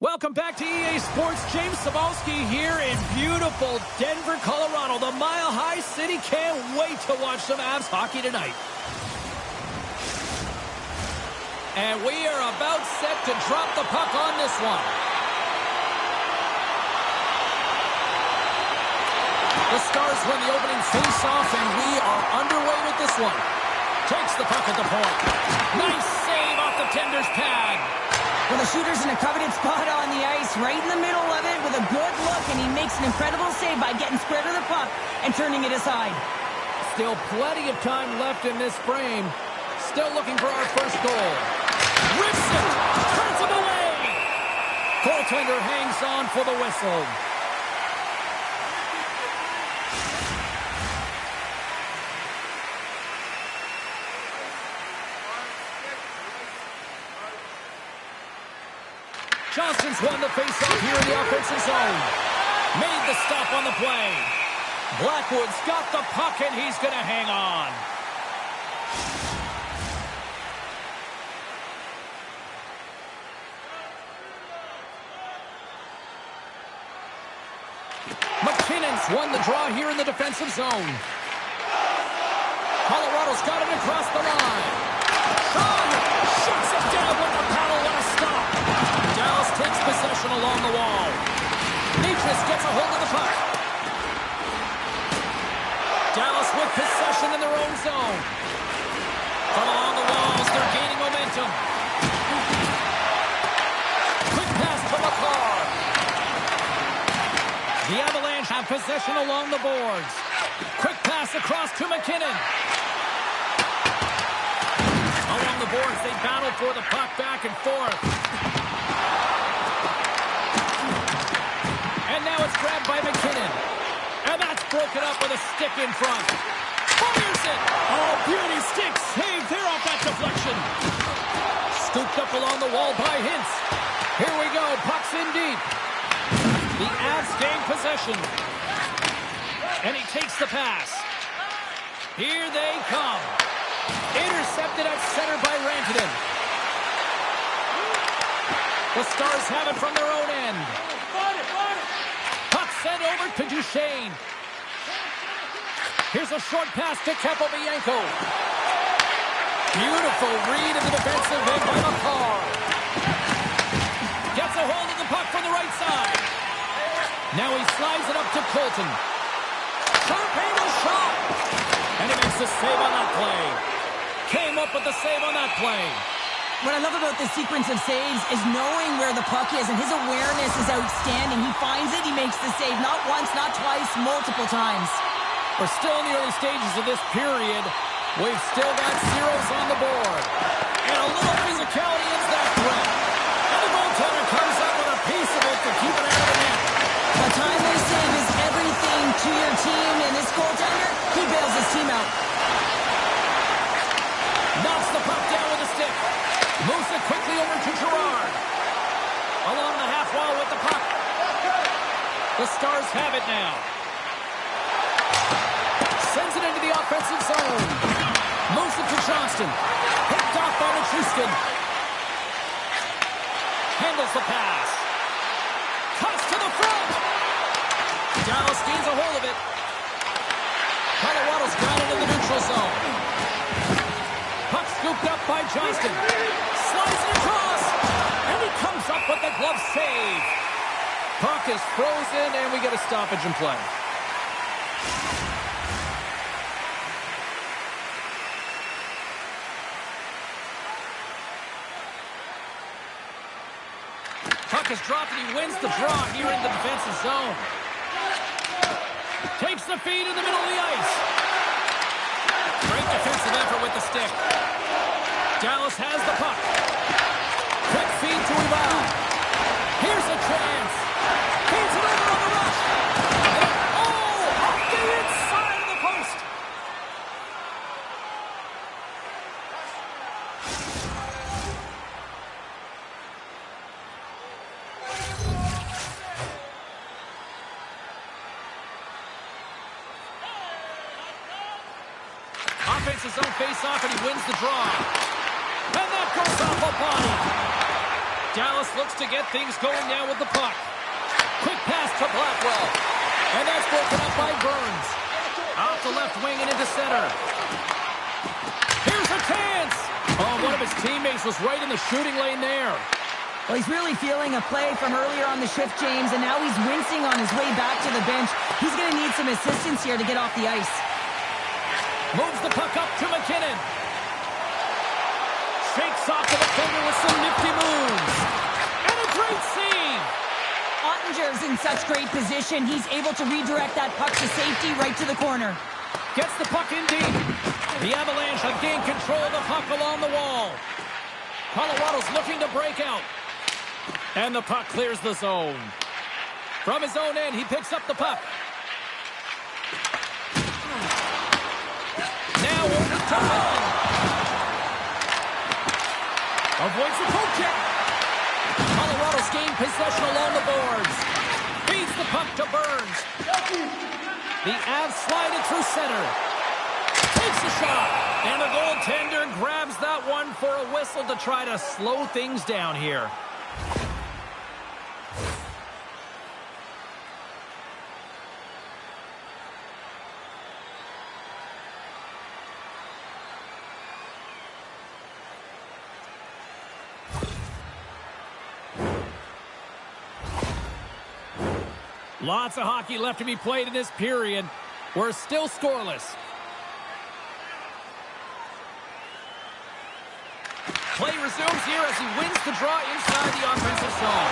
Welcome back to EA Sports. James Cybulski here in beautiful Denver, Colorado. The Mile High City can't wait to watch some Avs hockey tonight. And we are about set to drop the puck on this one. The Stars win the opening face-off, and we are underway with this one. Takes the puck at the point. Nice save off the tender's pad. Well, the shooter's in a coveted spot on the ice, right in the middle of it with a good look, and he makes an incredible save by getting square to the puck and turning it aside. Still plenty of time left in this frame. Still looking for our first goal. Rips it! Turns him away! Goaltender hangs on for the whistle. Johnston's won the faceoff here in the offensive zone. Made the stop on the play. Blackwood's got the puck, and he's going to hang on. McKinnon's won the draw here in the defensive zone. Colorado's got it across the line. Sean shuts it down with the paddle and a stop. Dallas takes possession along the wall. Nichas gets a hold of the puck. Dallas with possession in their own zone. From along the walls, they're gaining momentum. Quick pass to McCarr. The Avalanche have possession along the boards. Quick pass across to McKinnon. Along the boards, they battle for the puck back and forth. And now it's grabbed by McKinnon. And that's broken up with a stick in front. Fires it! Oh, beauty stick save there off that deflection. Scooped up along the wall by Hintz. Here we go, puck's in deep. The Avs gain possession. And he takes the pass. Here they come. Intercepted at center by Rantanen. The Stars have it from their own end. Puck sent over to Duchesne. Here's a short pass to Capobianco. Beautiful read in the defensive end by McCarr. Gets a hold of the puck from the right side. Now he slides it up to Colton. Sharp angle shot. And he makes the save on that play. Came up with the save on that play. What I love about this sequence of saves is knowing where the puck is, and his awareness is outstanding. He finds it, he makes the save, not once, not twice, multiple times. We're still in the early stages of this period. We've still got zeros on the board. And a little physicality is that threat. And the goaltender comes up with a piece of it to keep it out of the net. A timely save is everything to your team, and this goaltender, he bails his team out. Knocks the puck down with a stick. Moves it quickly over to Gerard. Along the half wall with the puck. The Stars have it now. Sends it into the offensive zone. Moves it to Johnston. Picked off by Nichushkin. Handles the pass. Cuts to the front. Dallas gains a hold of it. Colorado's got it in the neutral zone. Puck scooped up by Johnston. Slides it across. And he comes up with the glove save. Puck is frozen, and we get a stoppage in play. Puck is dropped, and he wins the draw here in the defensive zone. Takes the feed in the middle of the ice. Great defensive effort with the stick. Dallas has the puck. Quick feed to Ivan. Here's a chance. Feeds it over on the rush. Oh, off the inside of the post. Offensive zone face-off, and he wins the draw. And that goes off a body. Dallas looks to get things going now with the puck. Quick pass to Blackwell. And that's broken up by Burns. Off the left wing and into center. Here's a chance. Oh, one of his teammates was right in the shooting lane there. Well, he's really feeling a play from earlier on the shift, James, and now he's wincing on his way back to the bench. He's going to need some assistance here to get off the ice. Moves the puck up to McKinnon. Shakes off the defender with some nifty moves. And a great save. Ottinger's in such great position. He's able to redirect that puck to safety right to the corner. Gets the puck in deep. The Avalanche have gained control of the puck along the wall. Colorado's looking to break out. And the puck clears the zone. From his own end, he picks up the puck. Now over to Millen. Avoids the poke check. Colorado's gained possession along the boards. Feeds the puck to Burns. The Avs slide it through center. Takes a shot. And the goaltender grabs that one for a whistle to try to slow things down here. Lots of hockey left to be played in this period. We're still scoreless. Play resumes here as he wins the draw inside the offensive zone.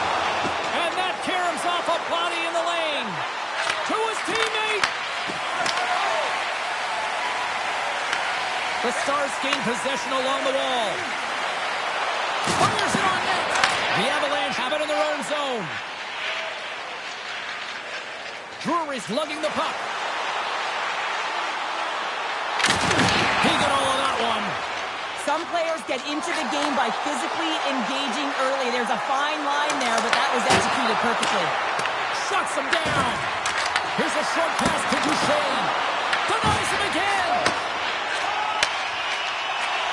And that caroms off a body in the lane. To his teammate. The Stars gain possession along the wall. Fires it on net. The Avalanche have it in their own zone. Drury's lugging the puck. He got all of that one. Some players get into the game by physically engaging early. There's a fine line there, but that was executed perfectly. Shuts him down. Here's a short pass to Duchesne. Denies him again.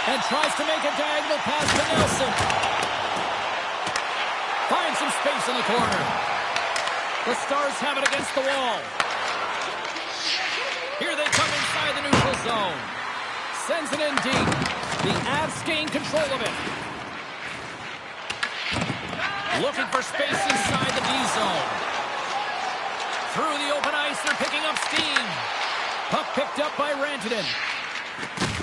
And tries to make a diagonal pass to Nelson. Finds some space in the corner. The Stars have it against the wall. Here they come inside the neutral zone. Sends it in deep. The Avs gain control of it. Looking for space inside the D zone. Through the open ice, they're picking up steam. Puck picked up by Rantanen.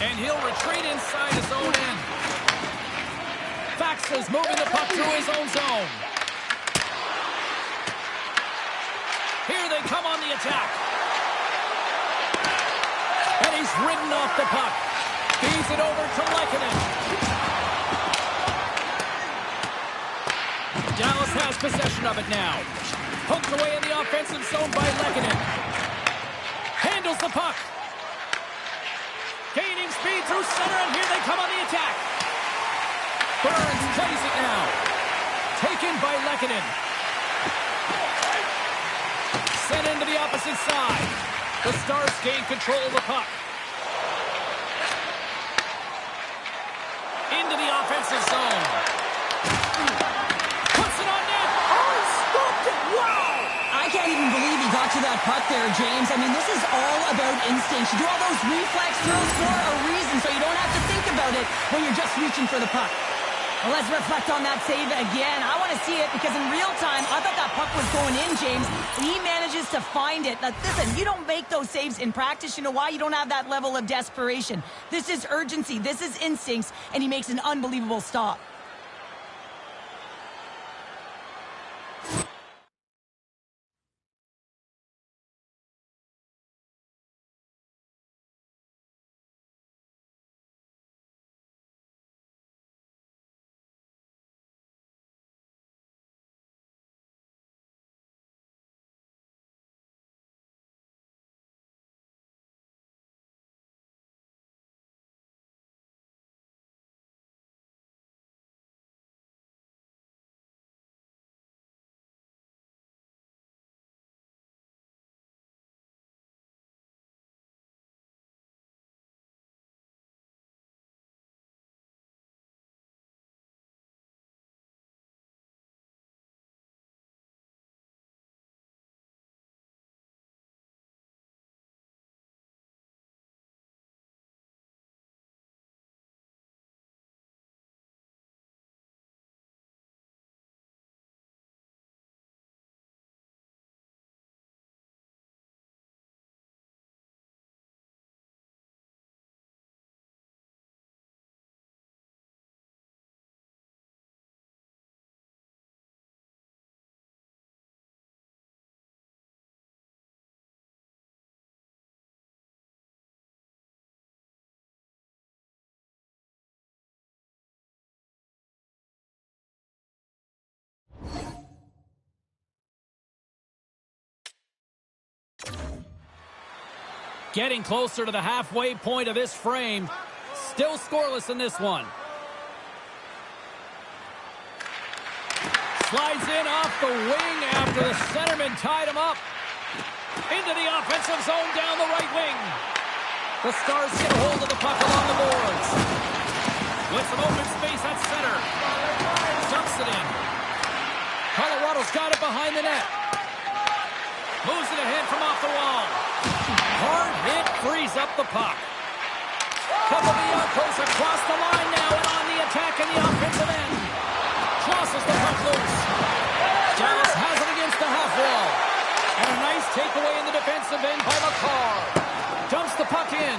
And he'll retreat inside his own end. Faxa's moving the puck through his own zone. Here they come on the attack. And he's ridden off the puck. Feeds it over to Lehkonen. Dallas has possession of it now. Poked away in the offensive zone by Lehkonen. Handles the puck. Gaining speed through center, and here they come on the attack. Burns plays it now. Taken by Lehkonen. Sent into the opposite side. The Stars gain control of the puck. Into the offensive zone. Puts it on net. Oh, stopped it. Wow. I can't even believe he got to that puck there, James. I mean, this is all about instinct. You do all those reflex throws for a reason, so you don't have to think about it when you're just reaching for the puck. Well, let's reflect on that save again. I want to see it because in real time, I thought that puck was going in, James. And he manages to find it. Now, listen, you don't make those saves in practice. You know why? You don't have that level of desperation. This is urgency. This is instincts. And he makes an unbelievable stop. Getting closer to the halfway point of this frame. Still scoreless in this one. Slides in off the wing after the centerman tied him up. Into the offensive zone down the right wing. The Stars get a hold of the puck along the boards. With some open space at center. Dumps it in. Colorado's got it behind the net. Moves it ahead from off the wall. Hard hit frees up the puck. Capobianco's across the line now and on the attack in the offensive end. Crosses the puck loose. Dallas has it against the half wall. And a nice takeaway in the defensive end by McCarr. Dumps the puck in.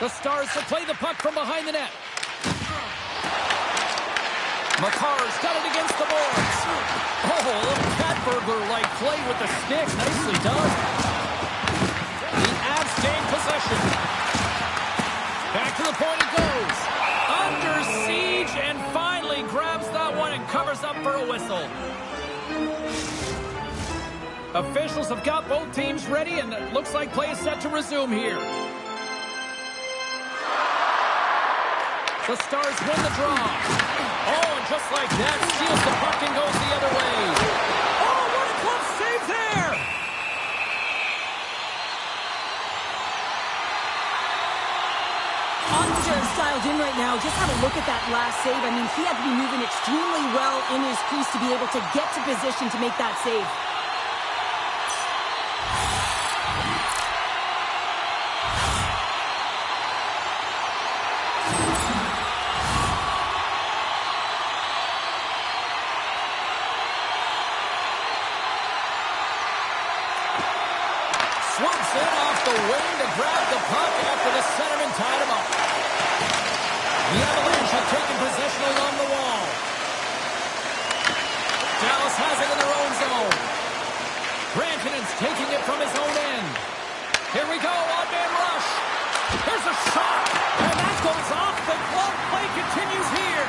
The Stars to play the puck from behind the net. McCarr's got it against the boards. Oh, a little cat burglar-like play with the stick. Nicely done. The Avs gain possession. Back to the point it goes. Under siege and finally grabs that one and covers up for a whistle. Officials have got both teams ready, and it looks like play is set to resume here. The Stars win the draw. Oh, and just like that, steals the puck and goes the other way. Oh, what a glove save there! Onster's dialed in right now. Just have a look at that last save. I mean, he had to be moving extremely well in his crease to be able to get to position to make that save. Swoops in off the wing to grab the puck after the centerman tied him up. The Avalanche have taken possession along the wall. Dallas has it in their own zone. Rantanen's taking it from his own end. Here we go, odd-man rush. There's a shot, and that goes off. The glove play continues here.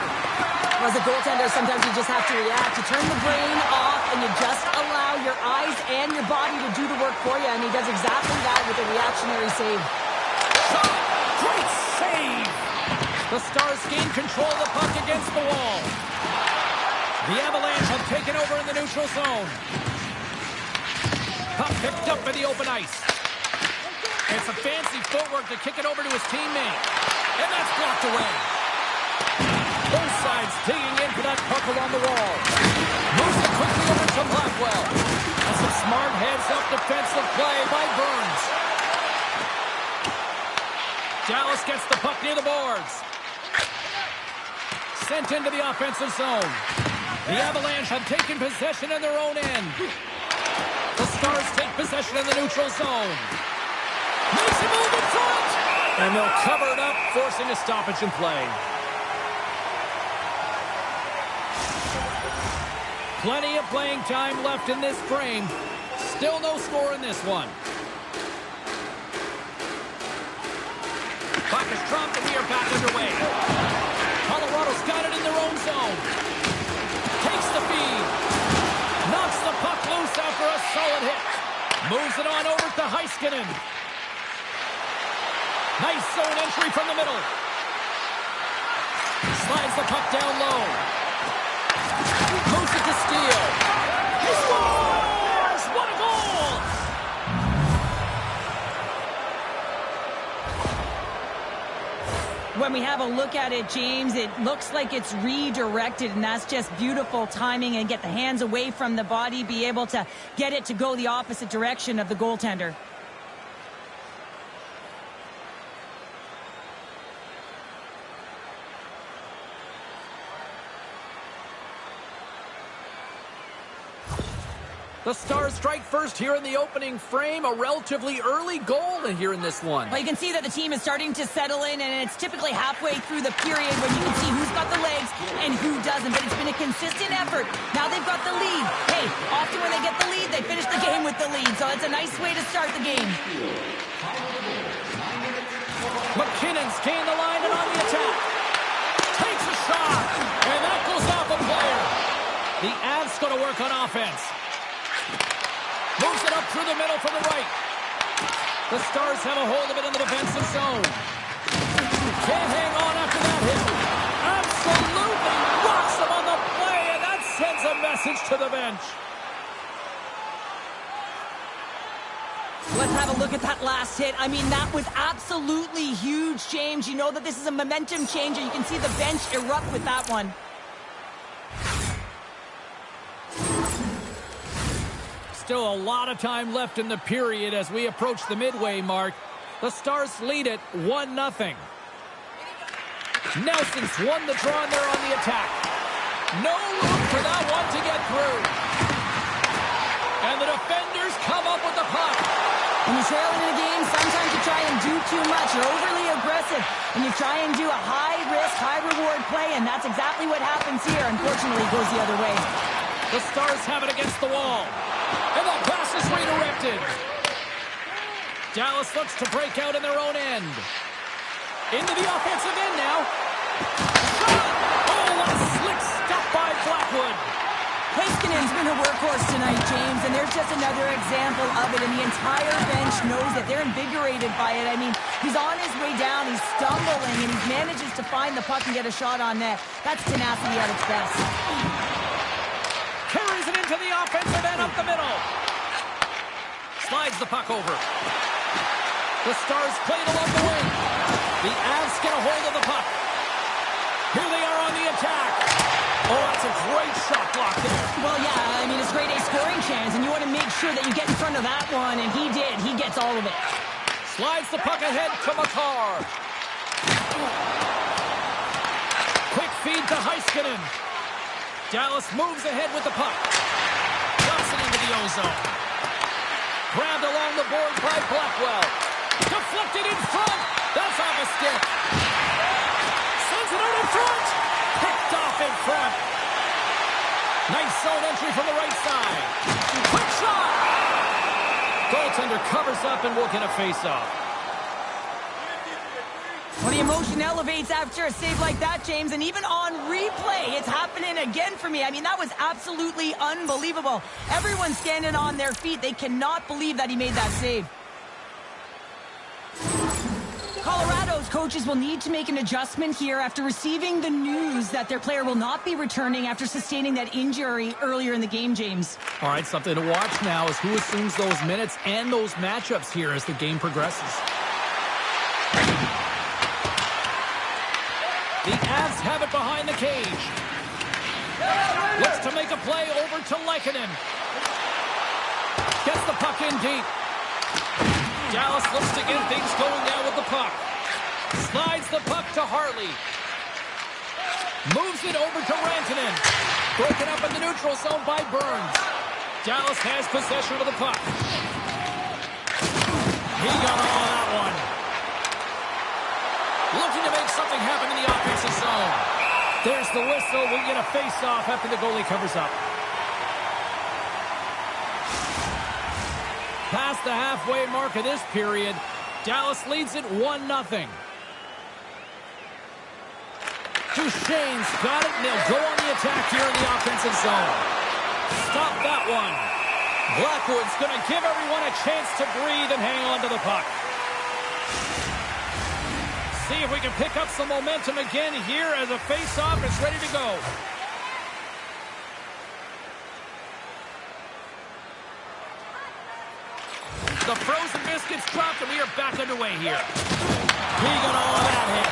As a goaltender, sometimes you just have to react. You turn the brain off, and you just allow your eyes and your body to do the work for you, and he does exactly that with a reactionary save. Shot! Great save! The Stars gain control of the puck against the wall. The Avalanche have taken over in the neutral zone. Puck picked up by the open ice. It's a fancy footwork to kick it over to his teammate. And that's blocked away. Both sides digging in for that puck along the wall. Moves it quickly over to Blackwell. And some smart heads-up defensive play by Burns. Dallas gets the puck near the boards. Sent into the offensive zone. The Avalanche have taken possession in their own end. The Stars take possession in the neutral zone. Makes a move in front! And they'll cover it up, forcing a stoppage in play. Plenty of playing time left in this frame. Still no score in this one. Puck is dropped and we are back underway. Colorado's got it in their own zone. Takes the feed. Knocks the puck loose after a solid hit. Moves it on over to Heiskanen. Nice zone entry from the middle. Slides the puck down low. Moves it to Steele. He scores! What a goal! When we have a look at it, James, it looks like it's redirected, and that's just beautiful timing, and get the hands away from the body, be able to get it to go the opposite direction of the goaltender. The Stars strike first here in the opening frame. A relatively early goal here in this one. Well, you can see that the team is starting to settle in, and it's typically halfway through the period when you can see who's got the legs and who doesn't. But it's been a consistent effort. Now they've got the lead. Hey, often when they get the lead, they finish the game with the lead. So it's a nice way to start the game. McKinnon's gained the line and on the attack. Takes a shot, and that goes off a player. The Avs going to work on offense. Moves it up through the middle from the right. The Stars have a hold of it in the defensive zone. Can't hang on after that hit. Absolutely rocks him on the play, and that sends a message to the bench. Let's have a look at that last hit. I mean, that was absolutely huge, James. You know that this is a momentum changer. You can see the bench erupt with that one. Still a lot of time left in the period as we approach the midway mark. The Stars lead it 1-0. Nelson's won the draw, and they're on the attack. No room for that one to get through. And the defenders come up with the puck. When you're trailing in a game, sometimes you try and do too much. You're overly aggressive, and you try and do a high-risk, high-reward play, and that's exactly what happens here. Unfortunately, it goes the other way. The Stars have it against the wall. And the pass is redirected. Dallas looks to break out in their own end. Into the offensive end now. Shot! Oh, what a slick stop by Blackwood. Heiskanen's been a workhorse tonight, James, and there's just another example of it, and the entire bench knows it. They're invigorated by it. I mean, he's on his way down, he's stumbling, and he manages to find the puck and get a shot on net. That's tenacity at its best. Carries it into the offensive end up the middle. Slides the puck over. The Stars play it along the wing. The Avs get a hold of the puck. Here they are on the attack. Oh, that's a great shot block there. Well, yeah, I mean, it's a grade A scoring chance, and you want to make sure that you get in front of that one, and he did. He gets all of it. Slides the puck ahead to Makar. Quick feed to Heiskanen. Dallas moves ahead with the puck. Drops it into the ozone. Grabbed along the board by Blackwell. Deflected in front. That's off a stick. Sends it out in front. Picked off in front. Nice zone entry from the right side. Quick shot. Goaltender covers up and will get a face-off. Well, the emotion elevates after a save like that, James, and even on replay, it's happening again for me. I mean, that was absolutely unbelievable. Everyone's standing on their feet. They cannot believe that he made that save. Colorado's coaches will need to make an adjustment here after receiving the news that their player will not be returning after sustaining that injury earlier in the game, James. All right, something to watch now is who assumes those minutes and those matchups here as the game progresses. The Avs have it behind the cage. Looks to make a play over to Lehkonen. Gets the puck in deep. Dallas looks to get things going now with the puck. Slides the puck to Harley. Moves it over to Rantanen. Broken up in the neutral zone by Burns. Dallas has possession of the puck. He got all of that one. Looking to make something happen in the offensive zone. There's the whistle. We get a face-off after the goalie covers up. Past the halfway mark of this period, Dallas leads it 1-0. Duchesne's got it, and they'll go on the attack here in the offensive zone. Stop that one. Blackwood's going to give everyone a chance to breathe and hang on to the puck. See if we can pick up some momentum again here as a face-off is ready to go. The frozen biscuits dropped, and we are back underway here. He got all of that hit.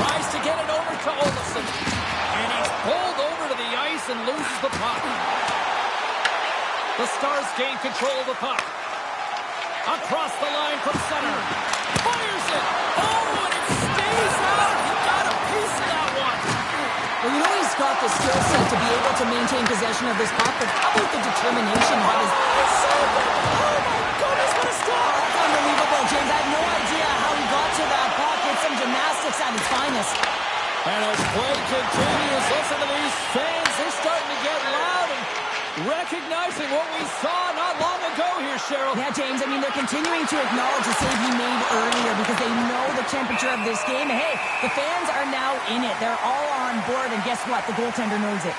Tries to get it over to Olofsson. And he's pulled over to the ice and loses the puck. The Stars gain control of the puck. Across the line from center. Fires it. Oh, and it stays out. He got a piece of that one. Well, you know he's got the skill set to be able to maintain possession of this puck, but how about the determination that is... Oh, my goodness, what a stop! That's unbelievable, James. I have no idea how he got to that puck. It's some gymnastics at its finest. And as play continues, listen to these fans. They're starting to get loud and recognizing what we saw not long ago here, Cheryl. Yeah, James, I mean, they're continuing to acknowledge the save he made earlier because they know the temperature of this game. And hey, the fans are now in it. They're all on board, and guess what? The goaltender knows it.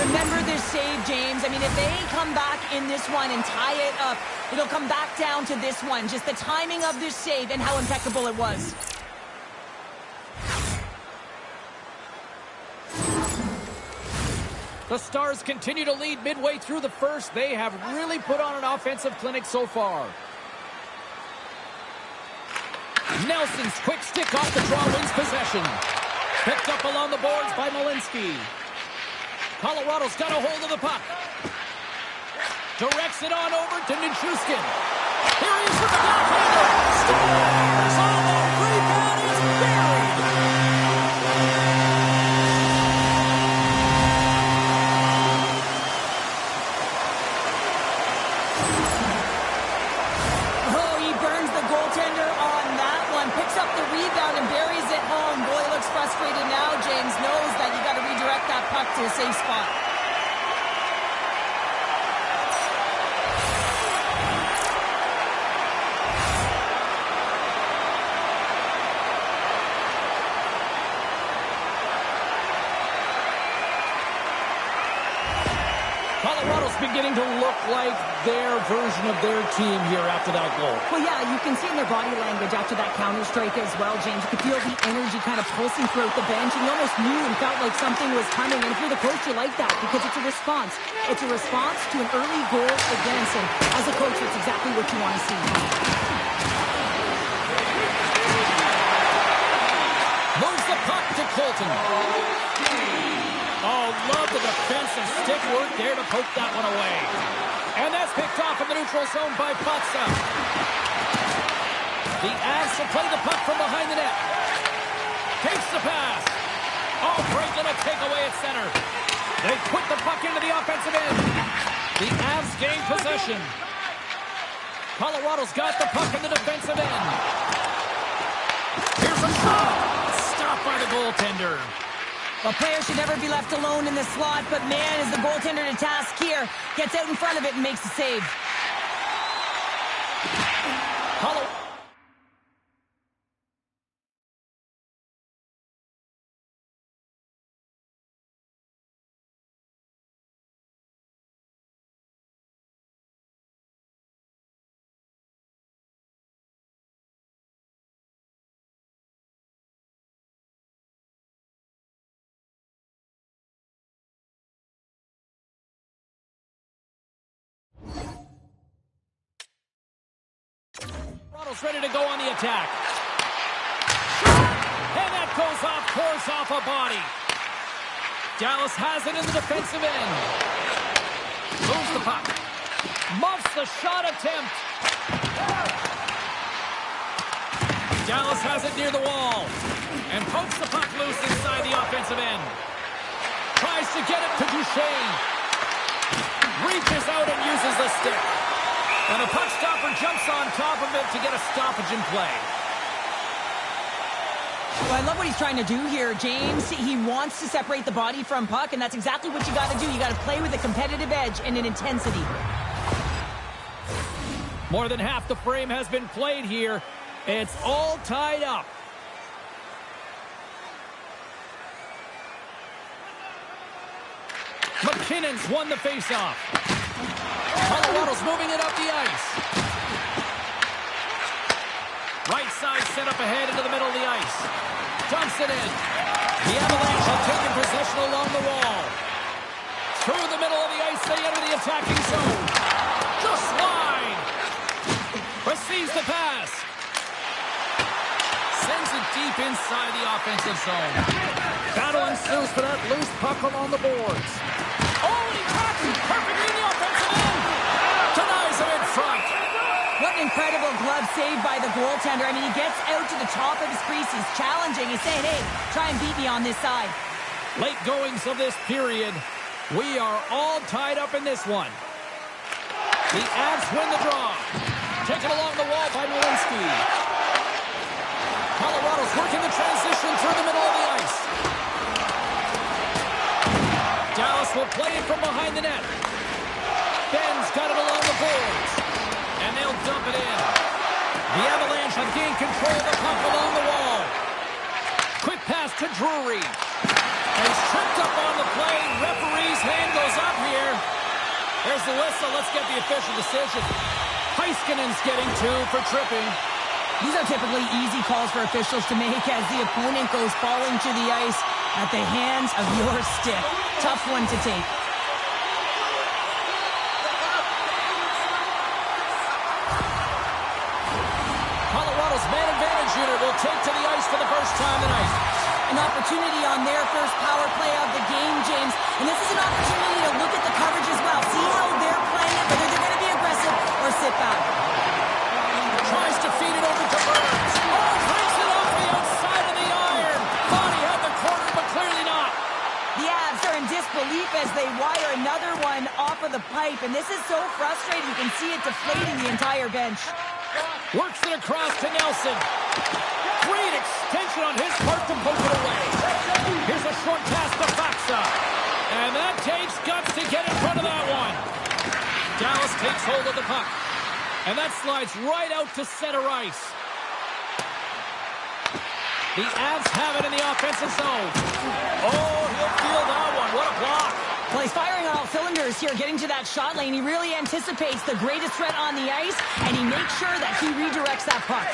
Remember this save, James. I mean, if they come back in this one and tie it up, it'll come back down to this one. Just the timing of this save and how impeccable it was. The Stars continue to lead midway through the first. They have really put on an offensive clinic so far. Nelson's quick stick off the draw wins possession. Picked up along the boards by Malinsky. Colorado's got a hold of the puck. Directs it on over to Nichushkin. Here he is with the backhander. Scores! Oh, the rebound is buried. Oh, he burns the goaltender on that one. Picks up the rebound and buries it home. Boy, looks frustrated now. James knows that you got to redirect that puck to a safe spot. Colorado's beginning to look like their version of their team here after that goal. Well, yeah, you can see in their body language after that counter-strike as well, James. You could feel the energy kind of pulsing throughout the bench, and you almost knew and felt like something was coming. And if you're the coach, you like that because it's a response. It's a response to an early goal against, and as a coach, it's exactly what you want to see. Moves the puck to Colton. Oh, love the defensive stick work there to poke that one away. And that's picked off in the neutral zone by Potsa. The Avs will play the puck from behind the net. Takes the pass. Oh, great little takeaway at center. They put the puck into the offensive end. The Avs gain possession. Colorado's got the puck in the defensive end. Here's a shot. Stopped by the goaltender. A player should never be left alone in the slot, but man, is the goaltender to task here. Gets out in front of it and makes the save. Colorado's ready to go on the attack. And that goes off, pours off a body. Dallas has it in the defensive end. Moves the puck. Muffs the shot attempt. Dallas has it near the wall. And pokes the puck loose inside the offensive end. Tries to get it to Duchesne. Reaches out and uses the stick. And the puck stopper jumps on top of it to get a stoppage in play. Well, I love what he's trying to do here, James. He wants to separate the body from puck, and that's exactly what you got to do. You got to play with a competitive edge and an intensity. More than half the frame has been played here. It's all tied up. McKinnon's won the faceoff. Colorado's moving it up the ice. Right side set up ahead into the middle of the ice. Dumps it in. The Avalanche have taken possession along the wall. Through the middle of the ice, they enter the attacking zone. Just wide. Receives the pass. Sends it deep inside the offensive zone. Battle ensues for that loose puck along the boards. Oh, and he tracks it perfectly in the offensive end. Denies him in front. What an incredible glove save by the goaltender. I mean, he gets out to the top of his crease. He's challenging. He's saying, hey, try and beat me on this side. Late goings of this period. We are all tied up in this one. The Avs win the draw. Taken along the wall by Malinsky. Colorado's working the transition through the middle of the ice. Dallas will play it from behind the net. Ben's got it along the boards. And they'll dump it in. The Avalanche have gained control of the puck along the wall. Quick pass to Drury. And he's tripped up on the play. Referee's hand There's the whistle. Let's get the official decision. Heiskanen's getting 2 for tripping. These are typically easy calls for officials to make as the opponent goes falling to the ice at the hands of your stick. Tough one to take. Colorado's man advantage unit will take to the ice for the first time tonight. An opportunity on their first power play of the game, James. And this is an opportunity to look at the coverage as well. See how they're playing it, whether they're going to be aggressive or sit back. Tries to feed it over to Burns. Oh, breaks it off the outside of the iron. Thought he had the corner, but clearly not. The Avs are in disbelief as they wire another one off of the pipe. And this is so frustrating. You can see it deflating the entire bench. Works it across to Nelson. Great extension on his part to poke it away. Here's a short pass to Faksa. And that takes guts to get in front of that one. Dallas takes hold of the puck. And that slides right out to center ice. The Avs have it in the offensive zone. Oh, he'll feel that one. What a block. Well, he's firing on all cylinders here, getting to that shot lane. He really anticipates the greatest threat on the ice, and he makes sure that he redirects that puck.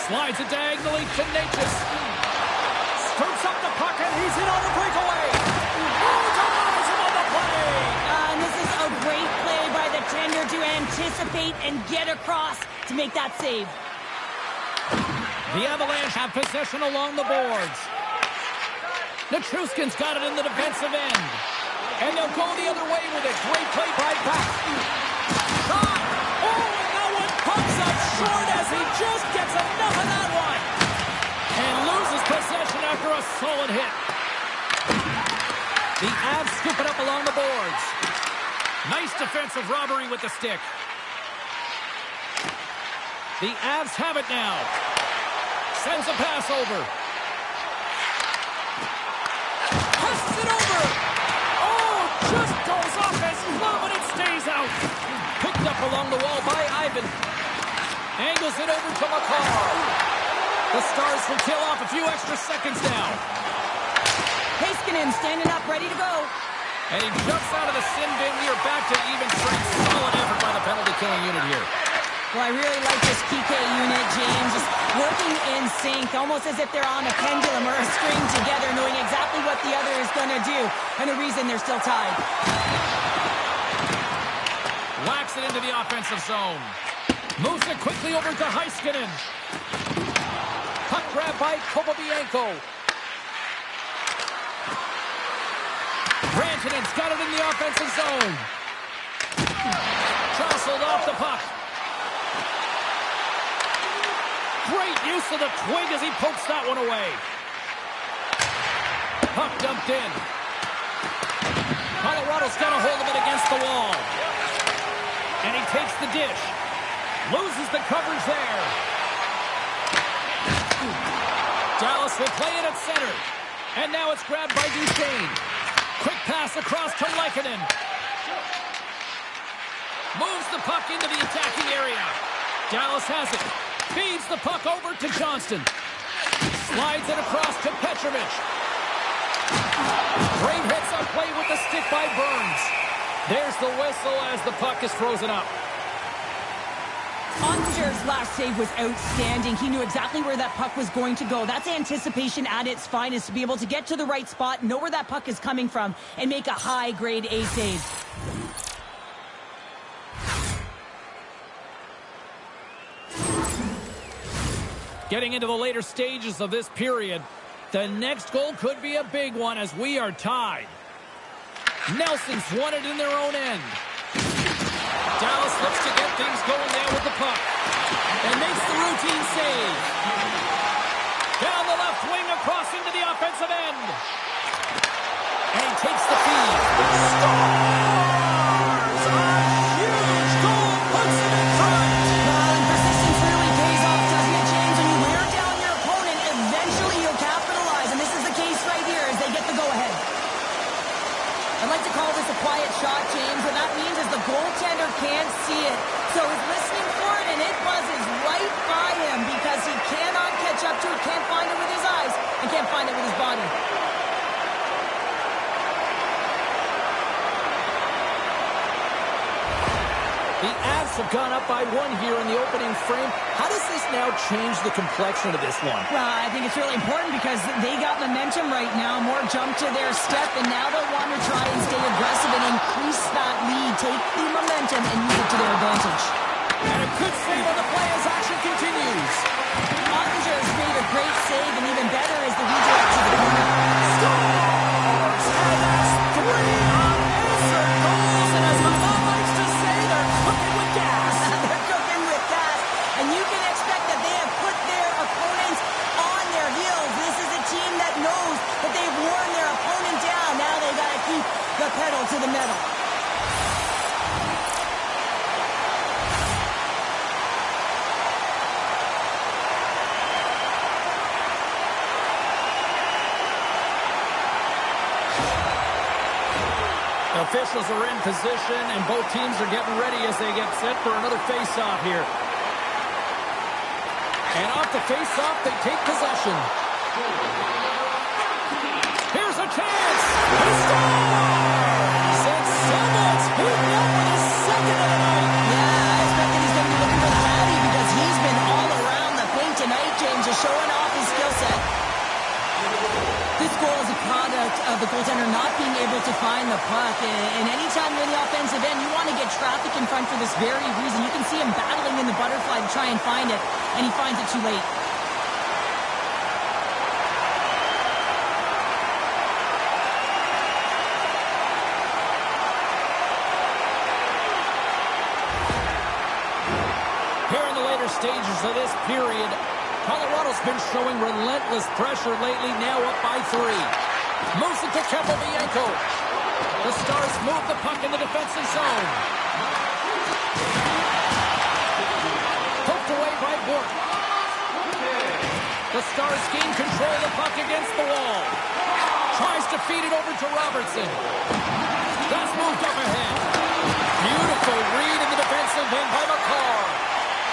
Slides it diagonally to Natchez. Scoops up the puck, and he's in on the breakaway. Oh, denies him on the play. And this is a great play by the tender to anticipate and get across to make that save. The Avalanche have possession along the boards. Nichushkin's got it in the defensive end. And they'll go the other way with it. Great play by Back. Shot! Oh, and that one comes up short as he just gets enough of that one. And loses possession after a solid hit. The Avs scoop it up along the boards. Nice defensive robbery with the stick. The Avs have it now. Sends a pass over. Passes it over. Oh, just goes off his glove and it stays out. Picked up along the wall by Ivan. Angles it over to McCall. The Stars will kill off a few extra seconds now. Heiskanen standing up, ready to go. And he jumps out of the sin bin. We are back to even strength. Solid effort by the penalty-killing unit here. Well, I really like this PK unit, James. Just working in sync, almost as if they're on a pendulum or a string together, knowing exactly what the other is going to do, and the reason they're still tied. Whacks it into the offensive zone. Moves it quickly over to Heiskanen. Puck grab by Kopobianko. Rantanen's got it in the offensive zone. Jostled off the puck. Great use of the twig as he pokes that one away. Puck dumped in. Colorado's got a hold of it against the wall. And he takes the dish. Loses the coverage there. Dallas will play it at center. And now it's grabbed by Duchesne. Quick pass across to Lehkonen. Moves the puck into the attacking area. Dallas has it. Feeds the puck over to Johnston. Slides it across to Petrovic. Great hits on play with the stick by Burns. There's the whistle as the puck is frozen up. Onster's last save was outstanding. He knew exactly where that puck was going to go. That's anticipation at its finest, to be able to get to the right spot, know where that puck is coming from, and make a high-grade A save. Getting into the later stages of this period, the next goal could be a big one as we are tied. Nelson's won it in their own end. Dallas looks to get things going there with the puck. And makes the routine save. Down the left wing across into the offensive end. And he takes the feed. Scores! A huge goal puts him in front. And persistence really pays off, doesn't it, James? When you wear down your opponent, eventually you'll capitalize. And this is the case right here as they get the go-ahead. I'd like to call this a quiet shot, James. What that means is the goaltender can't see it. So he's listening for it, and it buzzes right by him because he cannot catch up to it, can't find it with his eyes, and can't find it with his body. The Avs have gone up by 1 here in the opening frame. How does this now change the complexion of this one? Well, I think it's really important because they got momentum right now. More jump to their step, and now they'll want to try and stay aggressive and increase that lead. Take the momentum and use it to their advantage. And a good save on the play as action continues. Ottinger's made a great save, and even better is the redirect to the corner. Scores! And that's 3 unanswered goals. And as my mom likes to say, they're cooking with gas. They're cooking with gas, and you can expect that they have put their opponents on their heels. This is a team that knows that they've worn their opponent down. Now they got to keep the pedal to the metal. Officials are in position, and both teams are getting ready as they get set for another face-off here. And off the face-off, they take possession. Here's a chance! He scores! And someone's heating up with his second of the night. Yeah, I expect that he's going to be looking for the Hattie because he's been all around the paint tonight, James, just showing off his skill set. This goal is a product of the goaltender not being able to find the puck. And anytime you're in the offensive end, you want to get traffic in front for this very reason. You can see him battling in the butterfly to try and find it, and he finds it too late. Here in the later stages of this period, Colorado's been showing relentless pressure lately, now up by 3. Moves it to Kepovienko. The Stars move the puck in the defensive zone. Poked away by Bork. The Stars gain control of the puck against the wall. Tries to feed it over to Robertson. That's moved up ahead. Beautiful read in the defensive end by McCarr.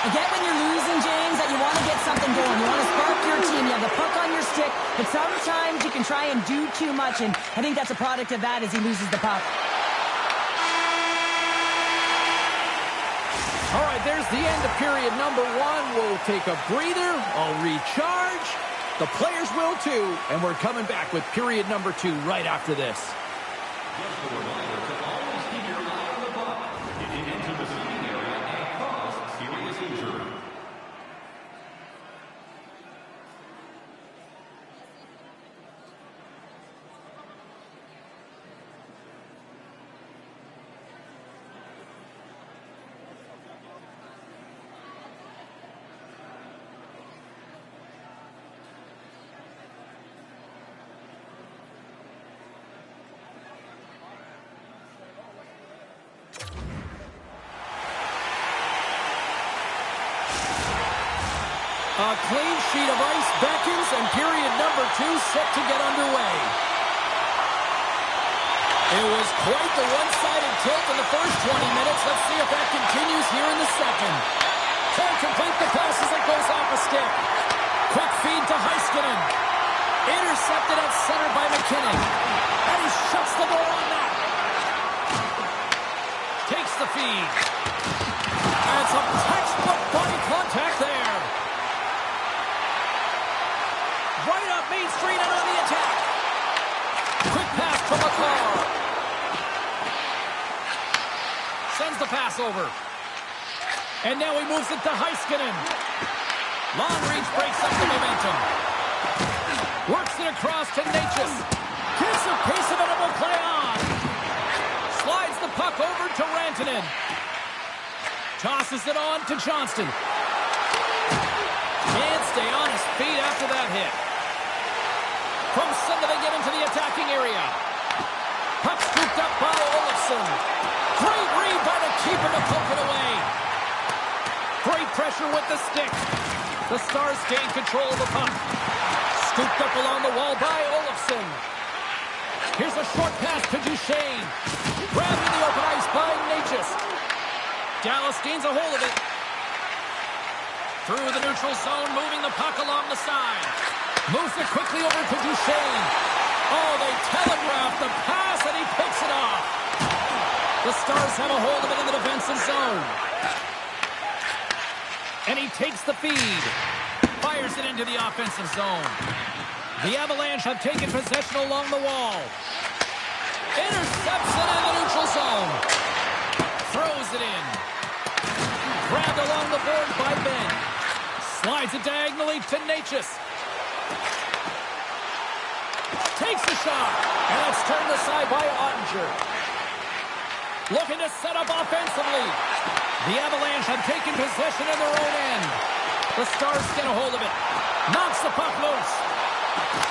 Again, when you're losing, James, that you want to get something going. You want to spark your team. You have the puck on your stick, but sometimes you can try and do too much, and I think that's a product of that as he loses the puck. All right, there's the end of period number 1. We'll take a breather. I'll recharge. The players will too, and we're coming back with period number 2 right after this. A clean sheet of ice beckons, and period number 2 set to get underway. It was quite the one-sided tilt in the first 20 minutes. Let's see if that continues here in the second. Can't complete the pass as it goes off a stick. Quick feed to Heiskanen. Intercepted at center by McKinnon. And he shuts the door on that. Takes the feed. And some textbook body contact there. Right up Main Street and on the attack. Quick pass to McCarr. Sends the pass over. And now he moves it to Heiskanen. Long reach breaks up the momentum. Works it across to Natchez. Gives a piece of it and will play on. Slides the puck over to Rantanen. Tosses it on to Johnston. Can't stay on his feet after that hit. From center they get into the attacking area. Puck scooped up by Olofsson. Great read by the keeper to poke it away. Great pressure with the stick. The Stars gain control of the puck. Scooped up along the wall by Olofsson. Here's a short pass to Duchesne. Grabbed in the open ice by Natchez. Dallas gains a hold of it. Through the neutral zone, moving the puck along the side. Moves it quickly over to Duchesne. Oh, they telegraph the pass, and he picks it off. The Stars have a hold of it in the defensive zone. And he takes the feed. Fires it into the offensive zone. The Avalanche have taken possession along the wall. Intercepts it in the neutral zone. Throws it in. Grabbed along the boards by Ben. Slides it diagonally to Natchez. Takes the shot. And it's turned aside by Ottinger. Looking to set up offensively. The Avalanche have taken possession in their own end. The Stars get a hold of it. Knocks the puck loose.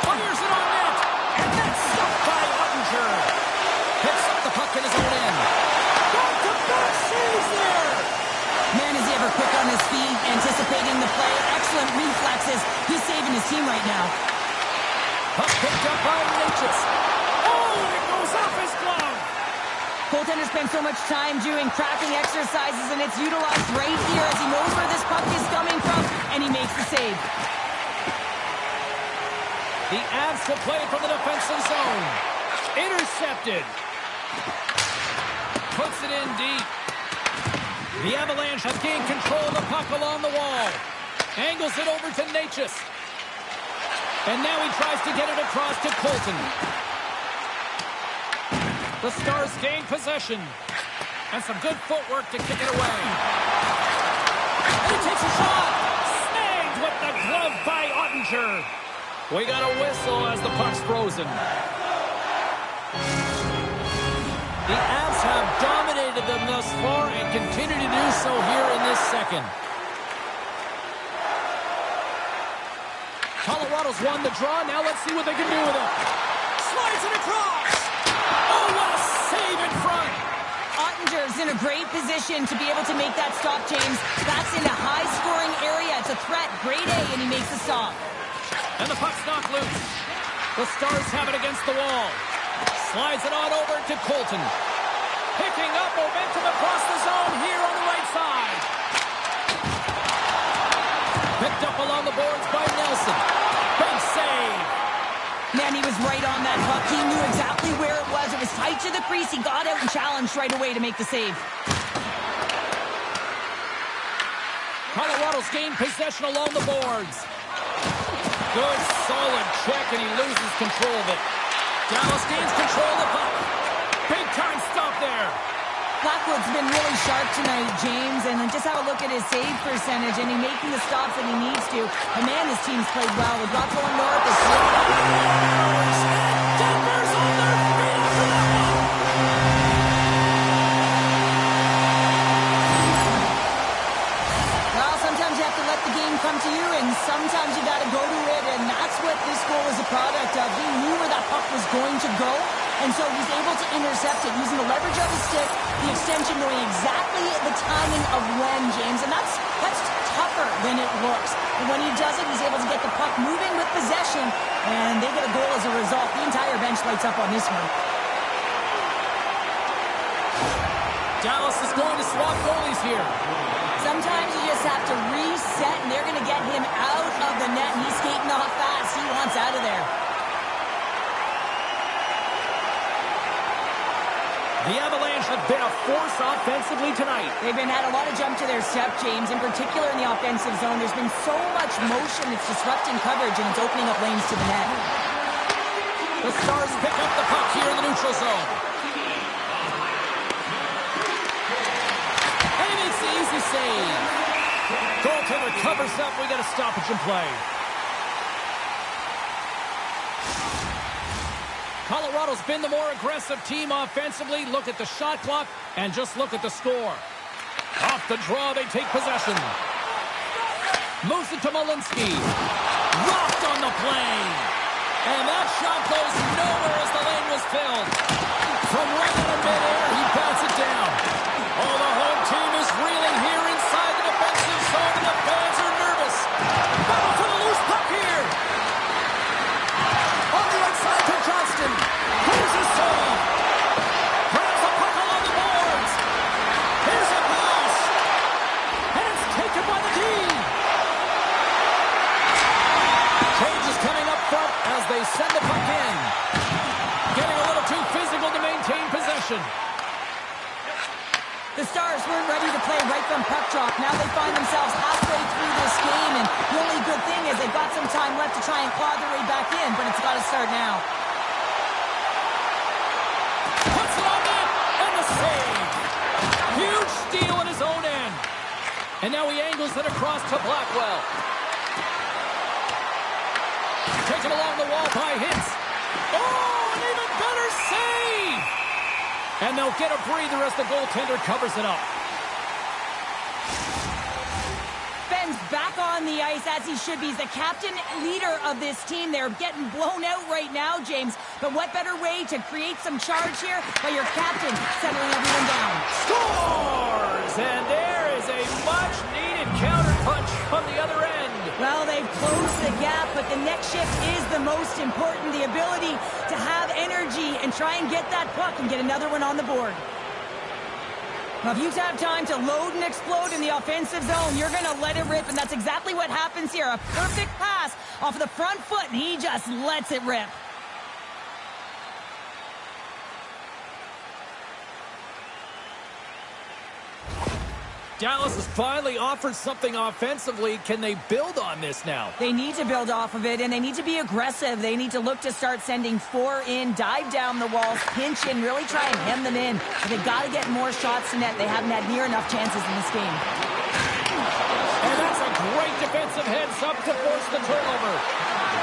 Fires it on net. And that's stopped by Ottinger. Picks up the puck in his own end. Back-to-back saves there. Man, is he ever quick on his feet, anticipating the play. Excellent reflexes. He's saving his team right now. Puck picked up by Natchez. Oh, and it goes off his glove. Goaltender spends so much time doing cracking exercises, and it's utilized right here as he knows where this puck is coming from, and he makes the save. The Avs will play from the defensive zone. Intercepted. Puts it in deep. The Avalanche have gained control of the puck along the wall. Angles it over to Natchez. And now he tries to get it across to Colton. The Stars gain possession. And some good footwork to kick it away. And he takes a shot. Snagged with the glove by Ottinger. We got a whistle as the puck's frozen. The Avs have dominated them thus far and continue to do so here in this second. Colorado's won the draw. Now let's see what they can do with it. Slides it across. Oh, what a save in front. Ottinger's in a great position to be able to make that stop, James. That's in a high-scoring area. It's a threat. Grade A, and he makes the stop. And the puck's knocked loose. The Stars have it against the wall. Slides it on over to Colton. Picking up momentum across the zone here on the right side. Picked up along the boards by Nelson. Big save. Man, he was right on that puck. He knew exactly where it was. It was tight to the crease. He got out and challenged right away to make the save. Colorado's gained possession along the boards. Good, solid check, and he loses control of it. Dallas gains control of the puck. Big time stop there. Blackwood's been really sharp tonight, James, and just have a look at his save percentage, and he's making the stops that he needs to. And man, his team's played well. We've got going north. Denver's on their feet after that one. Well, sometimes you have to let the game come to you, and sometimes you got to go to it, and that's what this goal is a product of. He knew where that puck was going to go, and so he's able to intercept it using the leverage of his stick, the extension, knowing exactly the timing of when, James, and that's tougher than it looks. And when he does it, he's able to get the puck moving with possession, and they get a goal as a result. The entire bench lights up on this one. Dallas is going to swap goalies here. Sometimes you just have to reset, and they're going to get him out of the net, and he's skating off fast. He wants out of there. The Avalanche have been a force offensively tonight. They've had a lot of jump to their step, James, in particular in the offensive zone. There's been so much motion, it's disrupting coverage, and it's opening up lanes to the net. The Stars pick up the puck here in the neutral zone. And he makes the easy save. Goaltender covers up. We got a stoppage in play. Colorado's been the more aggressive team offensively. Look at the shot clock and just look at the score. Off the draw, they take possession. Moves it to Malinsky. Rocked on the plane. And that shot goes nowhere as the lane was filled. From right out of midair, he bats it down. Oh, the home team is reeling here inside the defensive zone, and the fans are nervous. Battle for the loose puck here. On the outside to Johnston. Here's a save. Grabs the puck along the boards. Here's a pass. And it's taken by the D. Change is coming up front as they send the puck in. Getting a little too physical to maintain possession. The Stars weren't ready to play right from puck drop. Now they find themselves halfway through this game, and the only good thing is they've got some time left to try and claw their way back in, but it's got to start now. Puts it on net, and the save. Huge steal in his own end. And now he angles it across to Blackwell. Taken along the wall by Hintz. Oh, an even better save! And they'll get a breather as the goaltender covers it up. Ben's back on the ice as he should be. He's the captain leader of this team. They're getting blown out right now, James. But what better way to create some charge here by your captain settling everyone down? Scores! And there is a much-needed counterpunch from the other end. Well, they've closed the gap, but the next shift is the most important. The ability to have energy and try and get that puck and get another one on the board. Now, if you have time to load and explode in the offensive zone, you're going to let it rip, and that's exactly what happens here. A perfect pass off of the front foot, and he just lets it rip. Dallas has finally offered something offensively. Can they build on this now? They need to build off of it, and they need to be aggressive. They need to look to start sending four in, dive down the walls, pinch in, really try and hem them in. But they've got to get more shots to net. They haven't had near enough chances in this game. And that's a great defensive heads-up to force the turnover.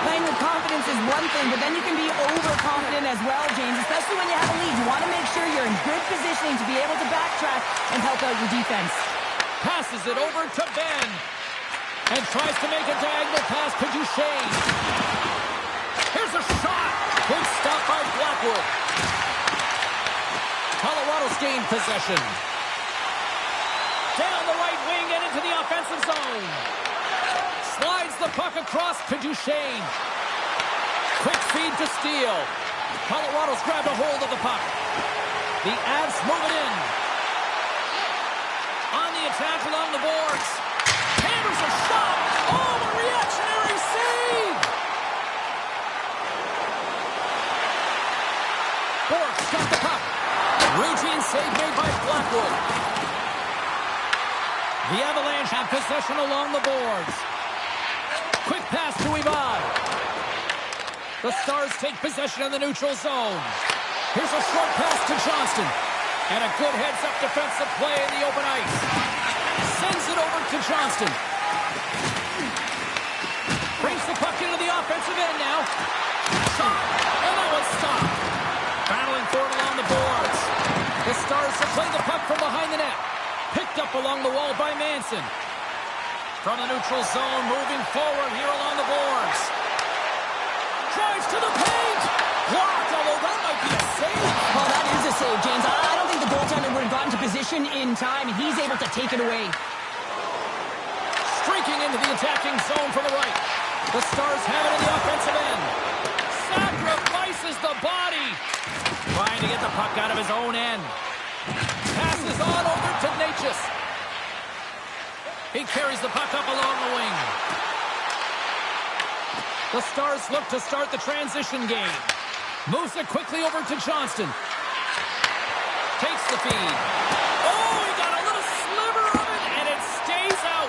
Playing with confidence is one thing, but then you can be overconfident as well, James, especially when you have a lead. You want to make sure you're in good positioning to be able to backtrack and help out your defense. Passes it over to Ben. And tries to make a diagonal pass to Duchesne. Here's a shot. Good stop by Blackwood. Colorado's gained possession. Down the right wing and into the offensive zone. Slides the puck across to Duchesne. Quick feed to Steele. Colorado's grabbed a hold of the puck. The Avs move it in. On the attack along the boards. Hammers a shot. Oh, a reactionary save. Bork's got the puck. Routine save made by Blackwood. The Avalanche have possession along the boards. Quick pass to Ivan. The Stars take possession in the neutral zone. Here's a short pass to Johnston. And a good heads-up defensive play in the open ice. Sends it over to Johnston. Brings the puck into the offensive end now. Shot. And that was stopped. Battling for it along the boards. The Stars have played the puck from behind the net. Picked up along the wall by Manson. From the neutral zone, moving forward here along the boards. Drives to the paint. Blocked, although that might be a save. Well, that is a save, James. I don't think the goaltender would have gotten to position in time, and he's able to take it away. Streaking into the attacking zone from the right. The Stars have it in the offensive end. Sacrifices the body. Trying to get the puck out of his own end. Passes on over to Natchez. He carries the puck up along the wing. The Stars look to start the transition game. Moves it quickly over to Johnston. Takes the feed. Oh, he got a little sliver of it, and it stays out.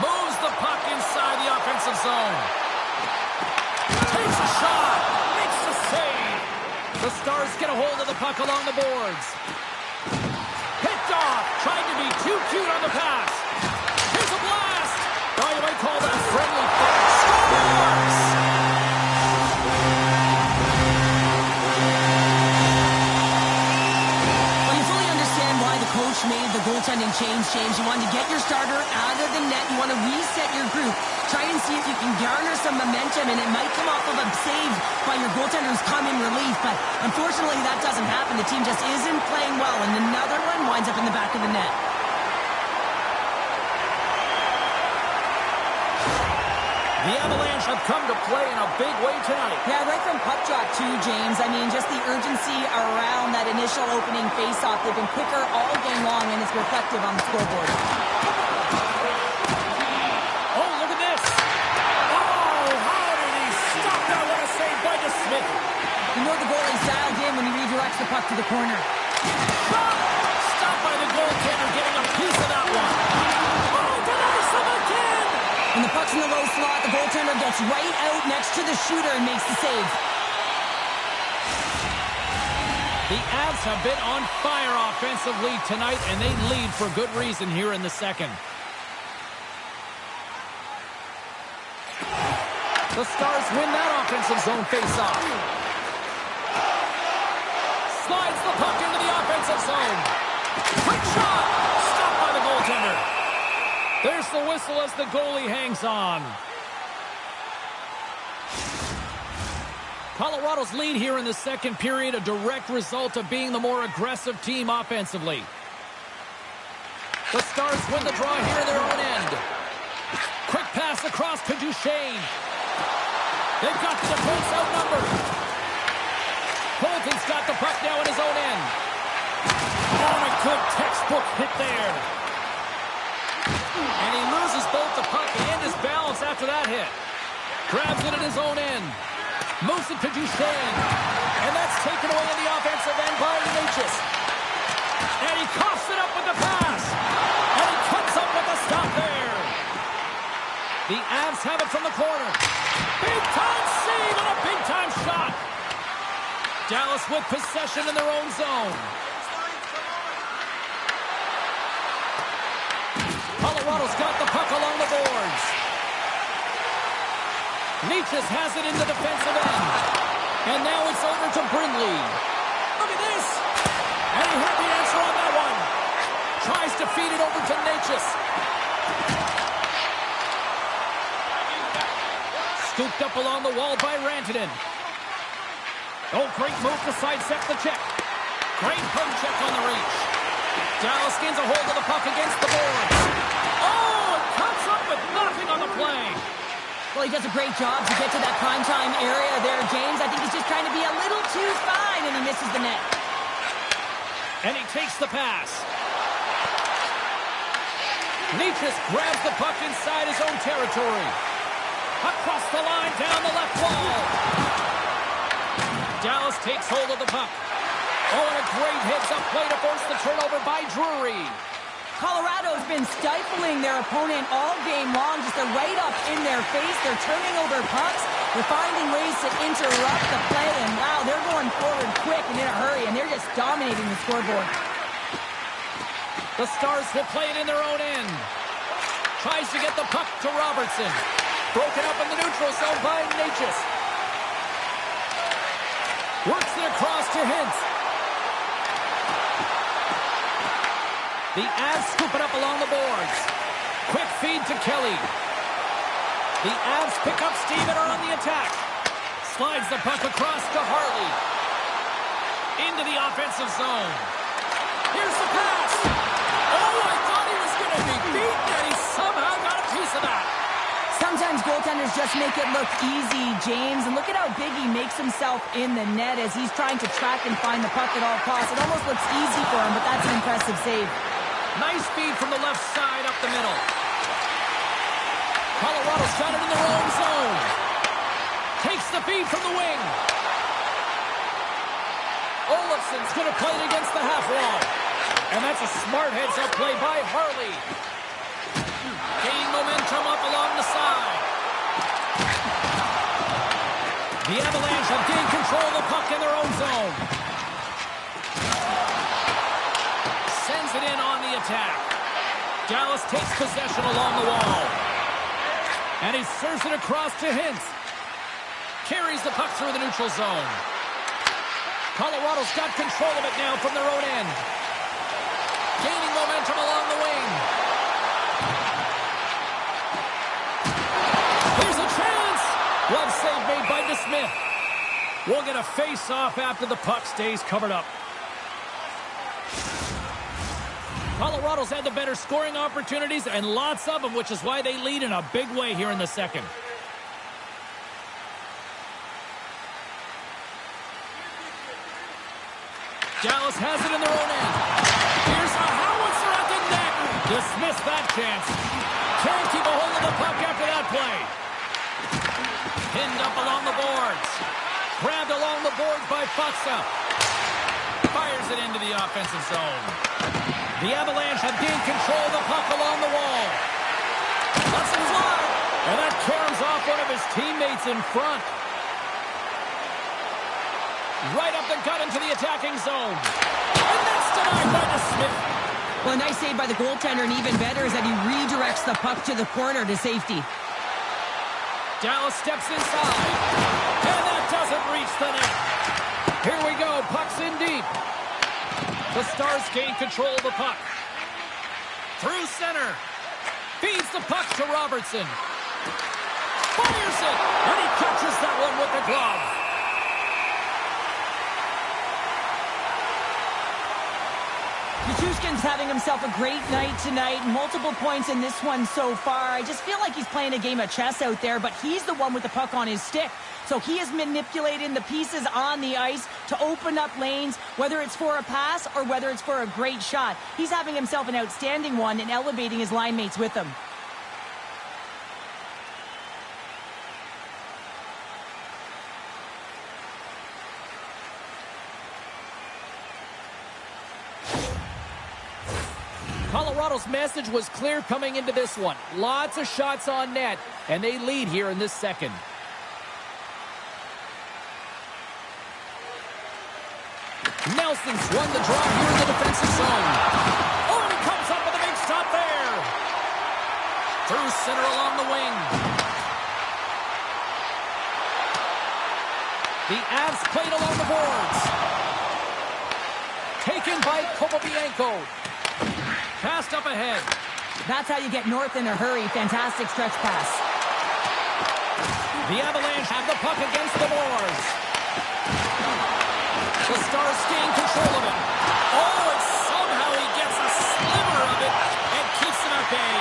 Moves the puck inside the offensive zone. Takes a shot. Makes the save. The Stars get a hold of the puck along the boards. Picked off. Trying to be too cute on the pass. Here's a blast. Oh, you might call that a friendly fire. Scores! Well, you fully understand why the coach made the goaltending change. You wanted to get your starter out of the net. You want to reset your group. Try and see if you can garner some momentum, and it might come off of a save by your goaltender who's come in relief. But unfortunately, that doesn't happen. The team just isn't playing well, and another one winds up in the back of the net. The Avalanche have come to play in a big way tonight. Yeah, right from puck drop too, James. I mean, just the urgency around that initial opening faceoff. They've been quicker all game long, and it's reflective on the scoreboard. Oh, look at this. Oh, how did he stop that? What a save by DeSmith. You know the goalie's dialed in when he redirects the puck to the corner. Stopped by the defender gets right out next to the shooter and makes the save. The Avs have been on fire offensively tonight, and they lead for good reason here in the second. The Stars win that offensive zone faceoff. Slides the puck into the offensive zone. Quick shot! Stopped by the goaltender. There's the whistle as the goalie hangs on. Colorado's lead here in the second period, a direct result of being the more aggressive team offensively. The Stars win the draw here in their own end. Quick pass across to Duchesne. They've got the defense outnumbered. Holton's got the puck now in his own end. Oh, a good textbook hit there. And he loses both the puck and his balance after that hit. Grabs it in his own end. Moves it to Duchesne. And that's taken away in the offensive end by Natchez. And he coughs it up with the pass. And he cuts up with the stop there. The Avs have it from the corner. Big-time save and a big-time shot. Dallas with possession in their own zone. Colorado's got the puck along the boards. Natchez has it in the defensive end. And now it's over to Brindley. Look at this. And he heard the answer on that one. Tries to feed it over to Natchez. Scooped up along the wall by Rantanen. Oh, great move to sidestep the check. Great poke check on the reach. Dallas gains a hold of the puck against the boards. Oh, it cuts up with nothing on the play. Well, he does a great job to get to that primetime area there, James. I think he's just trying to be a little too fine, and he misses the net. And he takes the pass. Natchez grabs the puck inside his own territory. Across the line, down the left wall. Dallas takes hold of the puck. Oh, and a great hits-up play to force the turnover by Drury. Colorado's been stifling their opponent all game long. Just they're right up in their face. They're turning over pucks. They're finding ways to interrupt the play. And, wow, they're going forward quick and in a hurry. And they're just dominating the scoreboard. The Stars will play it in their own end. Tries to get the puck to Robertson. Broken up in the neutral zone by Natchez. Works it across to Hintz. The Avs scoop it up along the boards. Quick feed to Kelly. The Avs pick up steam and are on the attack. Slides the puck across to Harley. Into the offensive zone. Here's the pass. Oh, I thought he was going to be beaten, and he somehow got a piece of that. Sometimes goaltenders just make it look easy, James. And look at how big he makes himself in the net as he's trying to track and find the puck at all costs. It almost looks easy for him, but that's an impressive save. Nice feed from the left side up the middle. Colorado's got it in their own zone. Takes the feed from the wing. Olofsson's going to play it against the half wall. And that's a smart heads-up play by Harley. Gaining momentum up along the side. The Avalanche have gained control of the puck in their own zone. Sends it in on the attack. Dallas takes possession along the wall. And he serves it across to Hintz. Carries the puck through the neutral zone. Colorado's got control of it now from their own end. Gaining momentum along the wing. Here's a chance. Glove save made by DeSmith. We'll get a face-off after the puck stays covered up. Colorado's had the better scoring opportunities and lots of them, which is why they lead in a big way here in the second. Dallas has it in their own end. Here's a howitzer at the net. Dismiss that chance. Can't keep a hold of the puck after that play. Pinned up along the boards. Grabbed along the boards by Faksa. Fires it into the offensive zone. The Avalanche have gained control of the puck along the wall. Lets it fly. And that caroms off off one of his teammates in front. Right up the gut into the attacking zone. And that's denied by the Smith. Well, a nice save by the goaltender, and even better is that he redirects the puck to the corner to safety. Dallas steps inside. And that doesn't reach the net. Here we go. Puck's in deep. The Stars gain control of the puck. Through center. Feeds the puck to Robertson. Fires it. And he catches that one with the glove. Nichushkin's having himself a great night tonight. Multiple points in this one so far. I just feel like he's playing a game of chess out there, but he's the one with the puck on his stick. So he is manipulating the pieces on the ice to open up lanes, whether it's for a pass or whether it's for a great shot. He's having himself an outstanding one and elevating his line mates with him. Colorado's message was clear coming into this one. Lots of shots on net, and they lead here in this second. Nelson's won the draw here in the defensive zone. Oh, and he comes up with a big stop there. Through center along the wing. The Avs played along the boards. Taken by Kopobianko. Passed up ahead. That's how you get north in a hurry. Fantastic stretch pass. The Avalanche have the puck against the boards. The Stars gain control of it. Oh, and somehow he gets a sliver of it and keeps him at bay.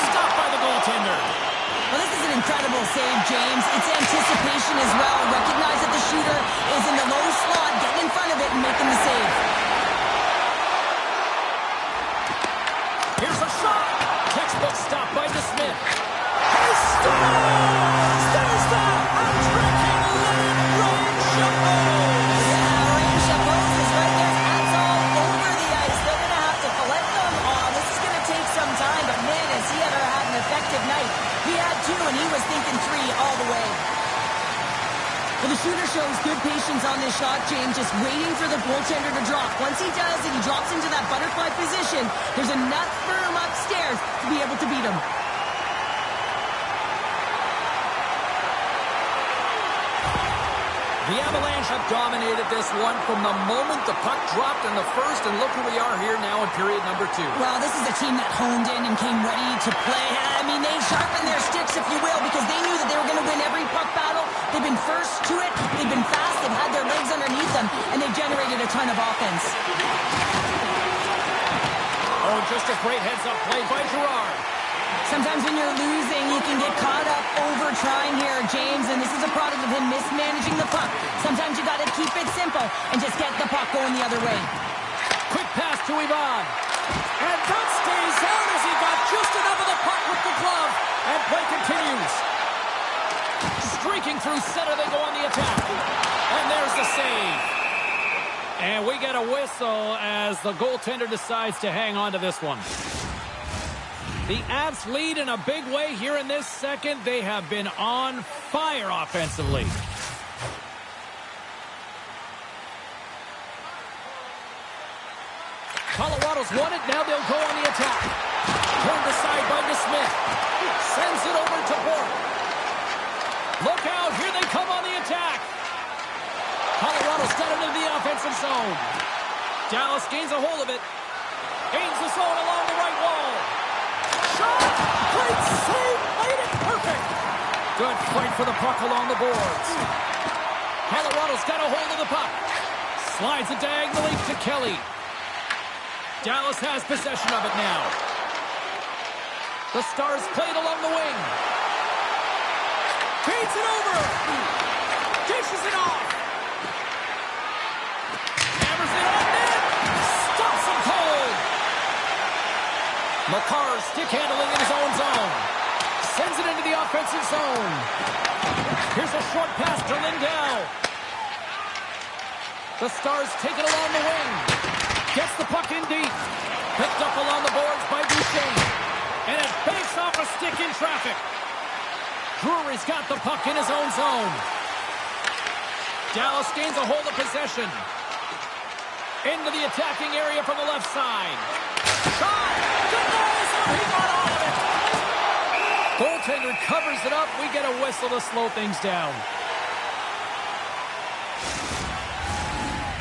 Stopped by the goaltender. Well, this is an incredible save, James. It's anticipation as well. Recognize that the shooter is in the low slot, getting in front of it and making the save. Here's a shot. Textbook stop by DeSmith. He scores! There's that untracking limit range Chapeau. Yeah, range Chapeau is right there. That's all over the ice. They're going to have to collect them. Oh, this is going to take some time, but man, has he ever had an effective night. He had two, and he was thinking three all the way. Well, the shooter shows good patience on this shot, James, just waiting for the goaltender to drop. Once he does and he drops into that butterfly position, there's enough room upstairs to be able to beat him. The Avalanche have dominated this one from the moment the puck dropped in the first, and look who we are here now in period number 2. Well, this is a team that honed in and came ready to play. I mean, they sharpened their sticks, if you will, because they knew that they were going to win every puck battle. They've been first to it, they've been fast, they've had their legs underneath them, and they've generated a ton of offense. Oh, just a great heads-up play by Girard. Sometimes when you're losing, you can get caught up over trying here, James, and this is a product of him mismanaging the puck. Sometimes you got to keep it simple and just get the puck going the other way. Quick pass to Ivan. And that stays out as he got just enough of the puck with the glove. And play continues. Streaking through center, they go on the attack. And there's the save. And we get a whistle as the goaltender decides to hang on to this one. The Avs lead in a big way here in this second. They have been on fire offensively. Colorado's won it. Now they'll go on the attack. Turned aside by DeSmith. Sends it over to Bork. Look out. Here they come on the attack. Colorado's got it into the offensive zone. Dallas gains a hold of it. Gains the zone along the right wall. Shot! Great save! Made it perfect! Good fight for the puck along the boards. Colorado's got a hold of the puck. Slides it diagonally to Kelly. Dallas has possession of it now. The Stars played along the wing. Feeds it over. Dishes it off. Hammers it on net. Stops him cold. Makar stick handling in his own zone. Sends it into the offensive zone. Here's a short pass to Lindell. The Stars take it along the wing. Gets the puck in deep. Picked up along the boards by Duchesne. And it banks off a stick in traffic. Drury's got the puck in his own zone. Dallas gains a hold of possession. Into the attacking area from the left side. Shot! Denies him! He got all of it! Goaltender covers it up. We get a whistle to slow things down.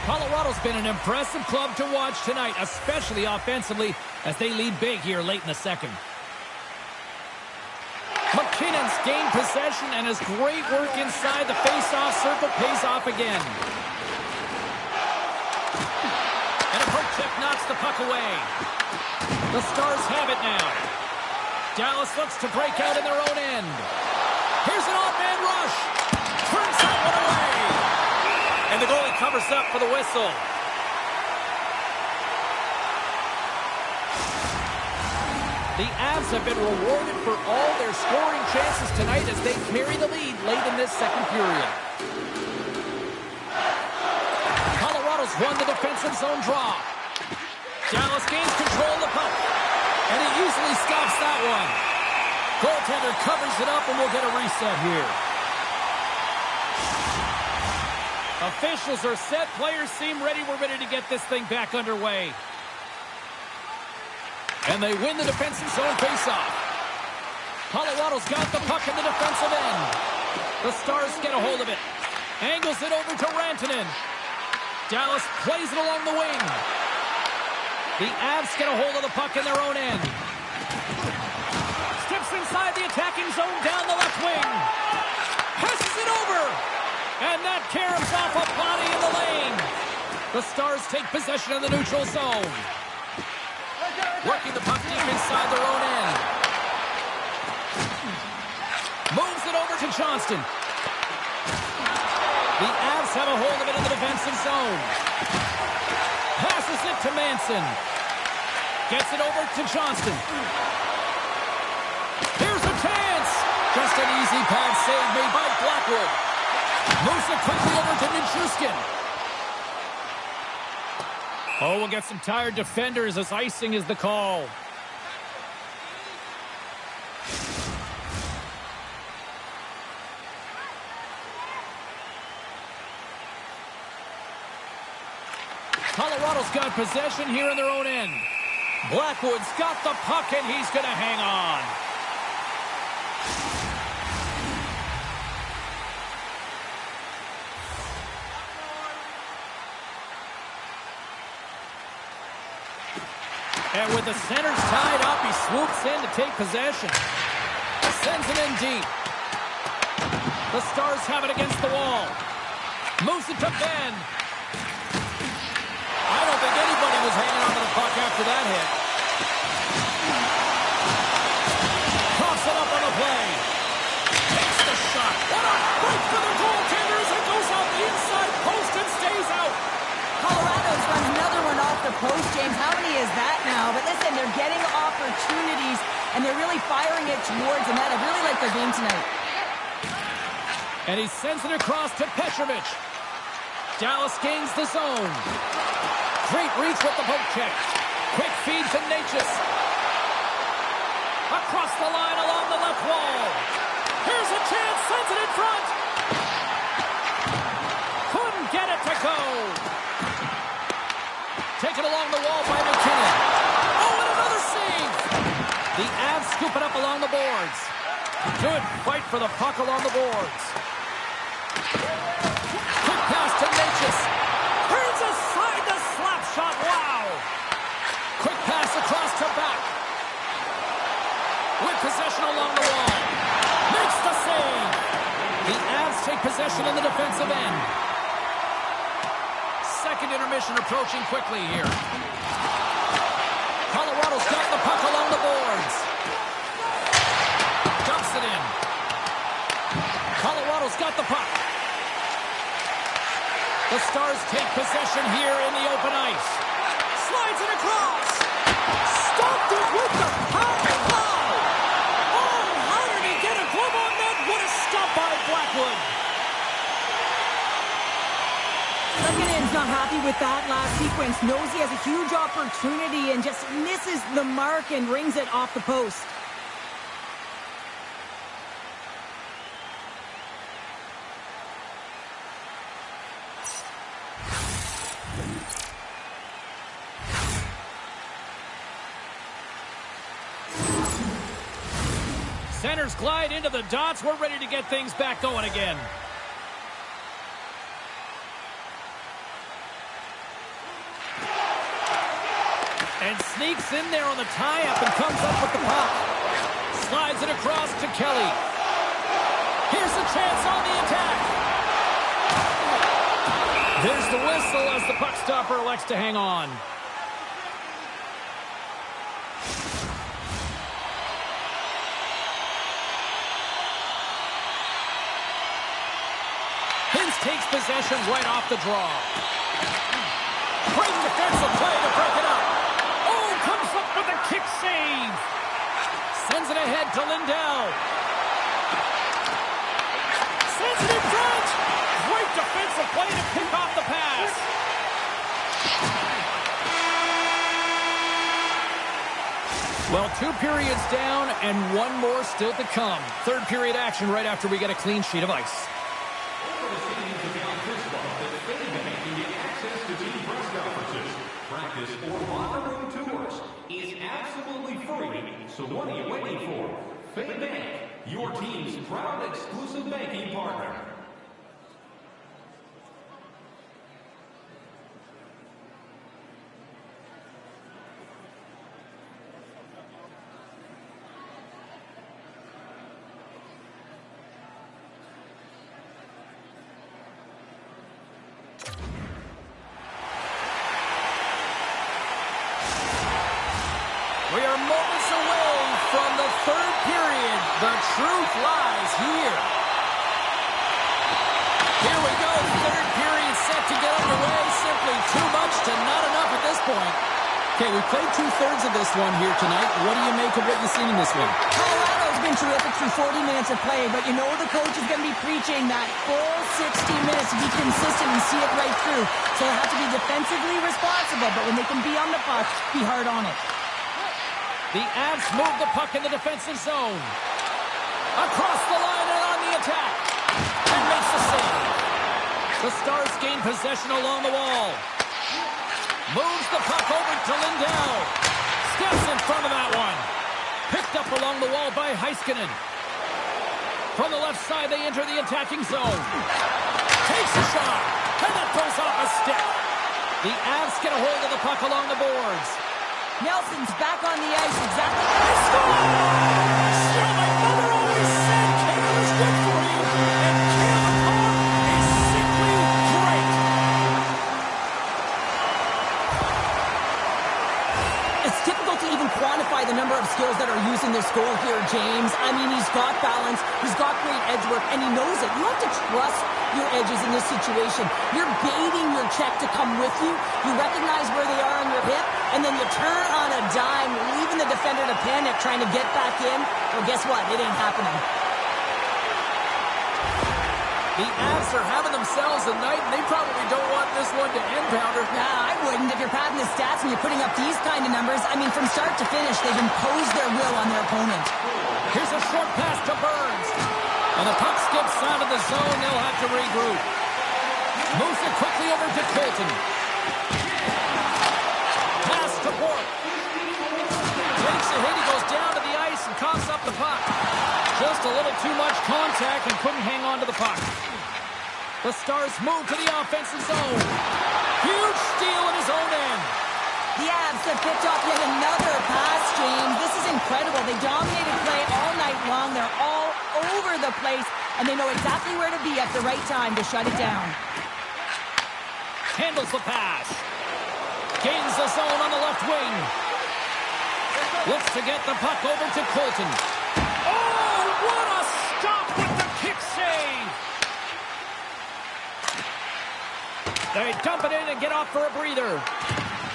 Colorado's been an impressive club to watch tonight, especially offensively, as they lead big here late in the second. McKinnon's gained possession, and his great work inside the face-off circle pays off again. And a poke check knocks the puck away. The Stars have it now. Dallas looks to break out in their own end. Here's an off-man rush. Turns that one away. And the goalie covers up for the whistle. The Avs have been rewarded for all their scoring chances tonight as they carry the lead late in this second period. Colorado's won the defensive zone draw. Dallas gains control of the puck. And he easily stops that one. Goaltender covers it up, and we'll get a reset here. Officials are set. Players seem ready. We're ready to get this thing back underway. And they win the defensive zone faceoff. Colorado's got the puck in the defensive end. The Stars get a hold of it. Angles it over to Rantanen. Dallas plays it along the wing. The Avs get a hold of the puck in their own end. Steps inside the attacking zone down the left wing. Passes it over. And that caroms off a body in the lane. The Stars take possession of the neutral zone. Working the puck deep inside their own end. Moves it over to Johnston. The Avs have a hold of it in the defensive zone. Passes it to Manson. Gets it over to Johnston. Here's a chance. Just an easy pad save made by Blackwood. Moves it quickly over to Nichushkin. Oh, we'll get some tired defenders as icing is the call. Colorado's got possession here in their own end. Blackwood's got the puck, and he's going to hang on. And with the centers tied up, he swoops in to take possession. Sends it in deep. The Stars have it against the wall. Moves it to Ben. I don't think anybody was hanging on to the puck after that hit. Toss it up on the play. Takes the shot. What a break for the goaltenders. It goes out the inside post and stays out. Colorado's runs another one off the post, James. How many is that now? But listen, they're getting opportunities, and they're really firing it towards the net. I really like their game tonight. And he sends it across to Petrovic. Dallas gains the zone. Great reach with the poke check. Quick feed to Natchez. Across the line along the left wall. Here's a chance. Sends it in front. Couldn't get it to go. Taken along the wall by McKinnon. Oh, and another save. The Avs scoop it up along the boards. Good fight for the puck along the boards. Quick pass to Natchez. Turns aside the slap shot. Wow. Quick pass across to back. With possession along the wall. Makes the save. The Avs take possession in the defensive end. Second intermission approaching quickly here. Colorado's got the puck along the boards. Dumps it in. Colorado's got the puck. The Stars take possession here in the open ice. Slides it across. Stopped it with the power. Oh, how did he get a glove on that? What a stop by Blackwood. McKinnon's not happy with that last sequence. Knows he has a huge opportunity and just misses the mark and rings it off the post. Centers glide into the dots. We're ready to get things back going again. And sneaks in there on the tie-up and comes up with the puck. Slides it across to Kelly. Here's a chance on the attack. There's the whistle as the puck stopper elects to hang on. Takes possession right off the draw. Great defensive play to break it up. Oh, comes up with a kick save. Sends it ahead to Lindell. Sends it in front. Great defensive play to pick off the pass. Well, 2 periods down and 1 more still to come. Third period action right after we get a clean sheet of ice. Practice or locker room tours is absolutely free. So what are you waiting for? Fake Bank, your team's proud exclusive banking partner. We are moments away from the third period. The truth lies here. Here we go. Third period set to get underway. Simply too much to not enough at this point. Okay, we played 2/3 of this one here tonight. What do you make of what you've seen in this one? Colorado's been terrific through 40 minutes of play, but you know the coach is going to be preaching that full 60 minutes to be consistent and see it right through. So they have to be defensively responsible, but when they can be on the puck, be hard on it. The Avs move the puck in the defensive zone. Across the line and on the attack. And makes the save. The Stars gain possession along the wall. Moves the puck over to Lindell. Steps in front of that one. Picked up along the wall by Heiskanen. From the left side, they enter the attacking zone. Takes a shot. And that goes off a stick. The Avs get a hold of the puck along the boards. Nelson's back on the ice. Exactly. So my mother always said Canada is good for you. And Canada is simply great. It's difficult to even quantify the number of skills that are used in this goal here, James. I mean, he's got balance, he's got great edge work, and he knows it. You have to trust your edges in this situation. You're baiting your check to come with you. You recognize where they are on your hip, and then you turn on a dime, leaving the defender to panic, trying to get back in. Well, guess what? It ain't happening. The Avs are having themselves a night, and they probably don't want this one to end, Pounder. Nah, I wouldn't. If you're padding the stats and you're putting up these kind of numbers, I mean, from start to finish, they've imposed their will on their opponent. Here's a short pass to Burns. And the puck skips out of the zone. They'll have to regroup. Moves it quickly over to Colton. Pass to Bork. Takes a hit. He goes down to the ice and coughs up the puck. Just a little too much contact and couldn't hang on to the puck. The Stars move to the offensive zone. Huge steal in his own end. The Avs have picked off yet another pass, James. This is incredible. They dominated play all night long. They're all over the place, and they know exactly where to be at the right time to shut it down. Handles the pass. Gains the zone on the left wing. Looks to get the puck over to Colton. Oh, what a stop with the kick save! They dump it in and get off for a breather.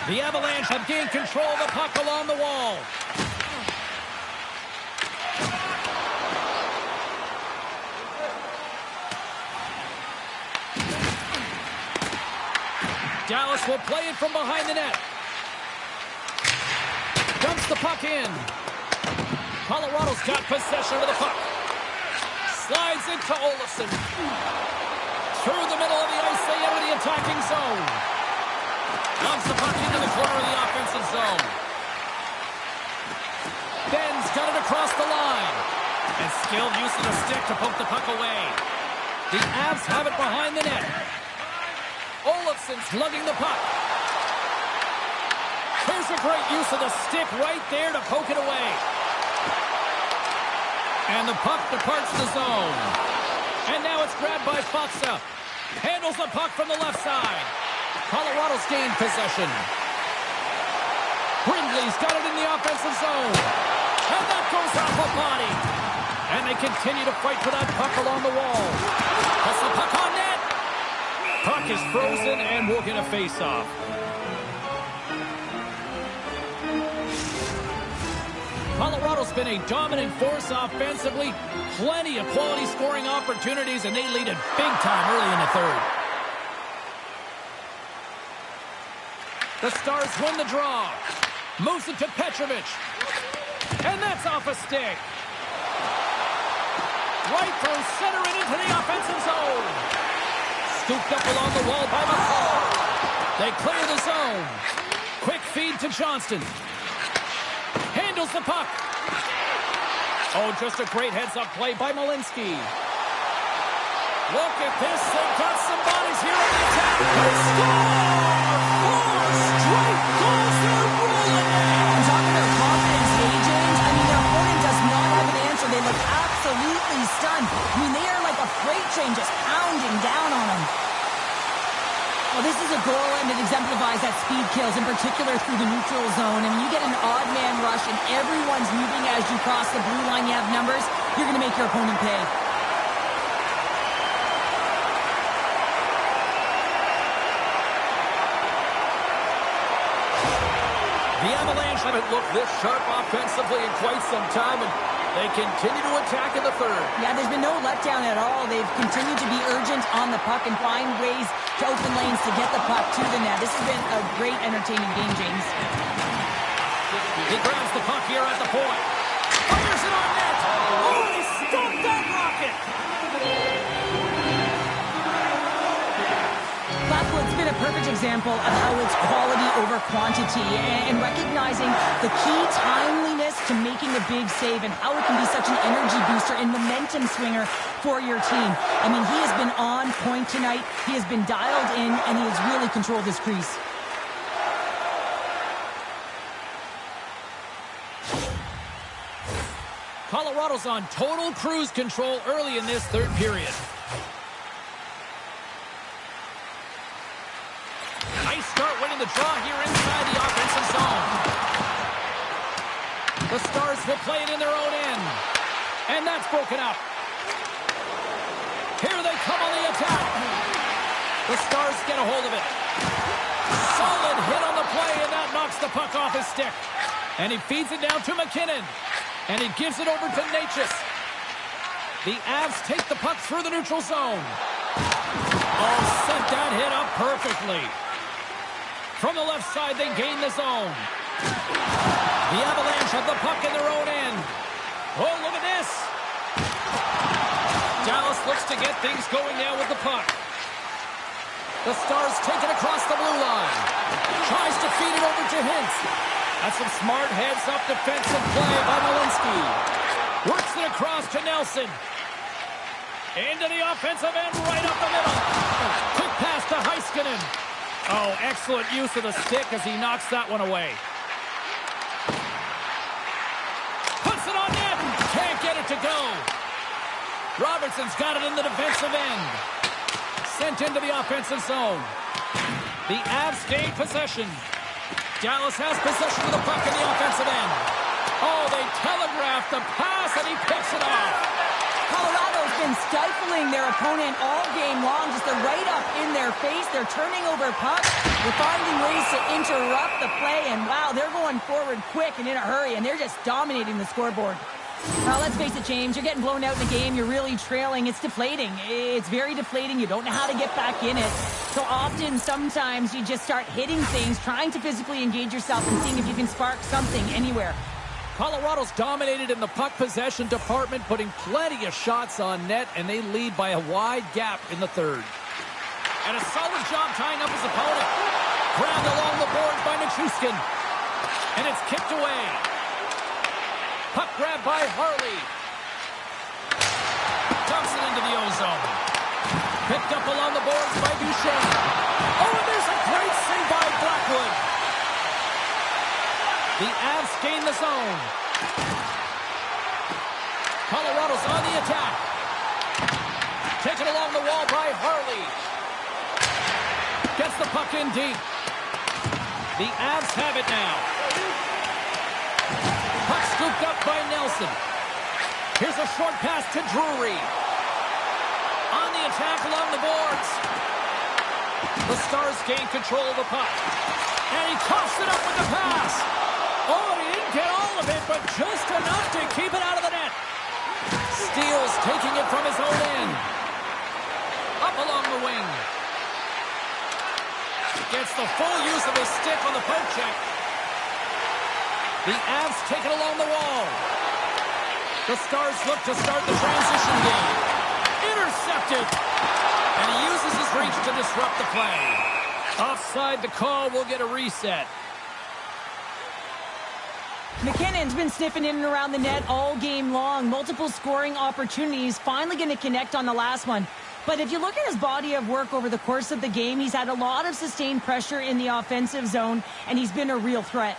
The Avalanche have gained control of the puck along the wall. Dallas will play it from behind the net. Dumps the puck in. Colorado's got possession of the puck. Slides it to Olofsson. Through the middle of the ice, they enter the attacking zone. Dumps the puck into the corner of the offensive zone. Ben's got it across the line. And Skilled use of the stick to poke the puck away. The Avs have it behind the net. Olofsson's lugging the puck. Here's a great use of the stick right there to poke it away. And the puck departs the zone. And now it's grabbed by Faksa. Handles the puck from the left side. Colorado's gained possession. Brindley's got it in the offensive zone. And that goes off a body. And they continue to fight for that puck along the wall. Puts the puck on net. Puck is frozen and we'll get a face-off. Colorado's been a dominant force offensively. Plenty of quality scoring opportunities, and they lead it big time early in the third. The Stars win the draw. Moves it to Petrovic. And that's off a stick. Right through center and into the offensive zone. Scooped up along the wall by McCall. They clear the zone. Quick feed to Johnston. Handles the puck. Oh, just a great heads-up play by Malinsky. Look at this. They've got some bodies here on the attack. They score! 4 straight goals. They're rolling now. Talking about confidence, hey, James. I mean, their opponent does not have an answer. They look absolutely stunned. I mean, they are like a freight train just pounding down on them. Well, this is a goal, and it exemplifies that speed kills, in particular through the neutral zone. I mean, you get an odd man rush, and everyone's moving as you cross the blue line. You have numbers. You're going to make your opponent pay. The Avalanche haven't looked this sharp offensively in quite some time, and they continue to attack in the third. Yeah, there's been no letdown at all. They've continued to be urgent on the puck and find ways to open lanes to get the puck to the net. This has been a great, entertaining game, James. He grabs the puck here at the point. Fires it on net. Oh, he stopped that rocket. Blackwood's been a perfect example of how it's quality over quantity and recognizing the key timeliness to making a big save and how it can be such an energy booster and momentum swinger for your team. I mean, he has been on point tonight. He has been dialed in, and he has really controlled his crease. Colorado's on total cruise control early in this third period. Nice start winning the draw here inside the offensive zone. The Stars will play it in their own end. And that's broken up. Here they come on the attack. The Stars get a hold of it. Solid hit on the play, and that knocks the puck off his stick. And he feeds it down to McKinnon. And he gives it over to Natchez. The Avs take the puck through the neutral zone. Oh, set that hit up perfectly. From the left side, they gain the zone. The Avalanche have the puck in their own end. Oh, look at this. Dallas looks to get things going now with the puck. The Stars take it across the blue line. Tries to feed it over to Hintz. That's some smart heads-up defensive play by Malinsky. Works it across to Nelson. Into the offensive end, right up the middle. Quick pass to Heiskanen. Oh, excellent use of the stick as he knocks that one away. Puts it on net. Can't get it to go. Robertson's got it in the defensive end. Sent into the offensive zone. The Avs gain possession. Dallas has possession of the puck in the offensive end. Oh, they telegraphed the pass, and he picks it off. Colorado's been stifling their opponent all game long. Just they're right up in their face. They're turning over pucks. They're finding ways to interrupt the play. And, wow, they're going forward quick and in a hurry, and they're just dominating the scoreboard. Now, let's face it, James, you're getting blown out in the game. You're really trailing. It's deflating. It's very deflating. You don't know how to get back in it. So often, sometimes, you just start hitting things, trying to physically engage yourself and seeing if you can spark something anywhere. Colorado's dominated in the puck possession department, putting plenty of shots on net, and they lead by a wide gap in the third. And a solid job tying up his opponent. Grabbed along the boards by Nichushkin. And it's kicked away. Puck grab by Harley. into the ozone. Picked up along the boards by Duchesne. Oh, and there's a great save by Blackwood. The Avs gain the zone. Colorado's on the attack. Taken along the wall by Harley. Gets the puck in deep. The Avs have it now. Puck scooped up by Nelson. Here's a short pass to Drury. On the attack along the boards. The Stars gain control of the puck. And he coughs it up with the pass. Oh, he didn't get all of it, but just enough to keep it out of the net. Steele's taking it from his own end. Up along the wing. Gets the full use of his stick on the poke check. The Avs take it along the wall. The Stars look to start the transition game. Intercepted. And he uses his reach to disrupt the play. Offside the call, will get a reset. McKinnon's been sniffing in and around the net all game long. Multiple scoring opportunities. Finally going to connect on the last one. But if you look at his body of work over the course of the game, he's had a lot of sustained pressure in the offensive zone, and he's been a real threat.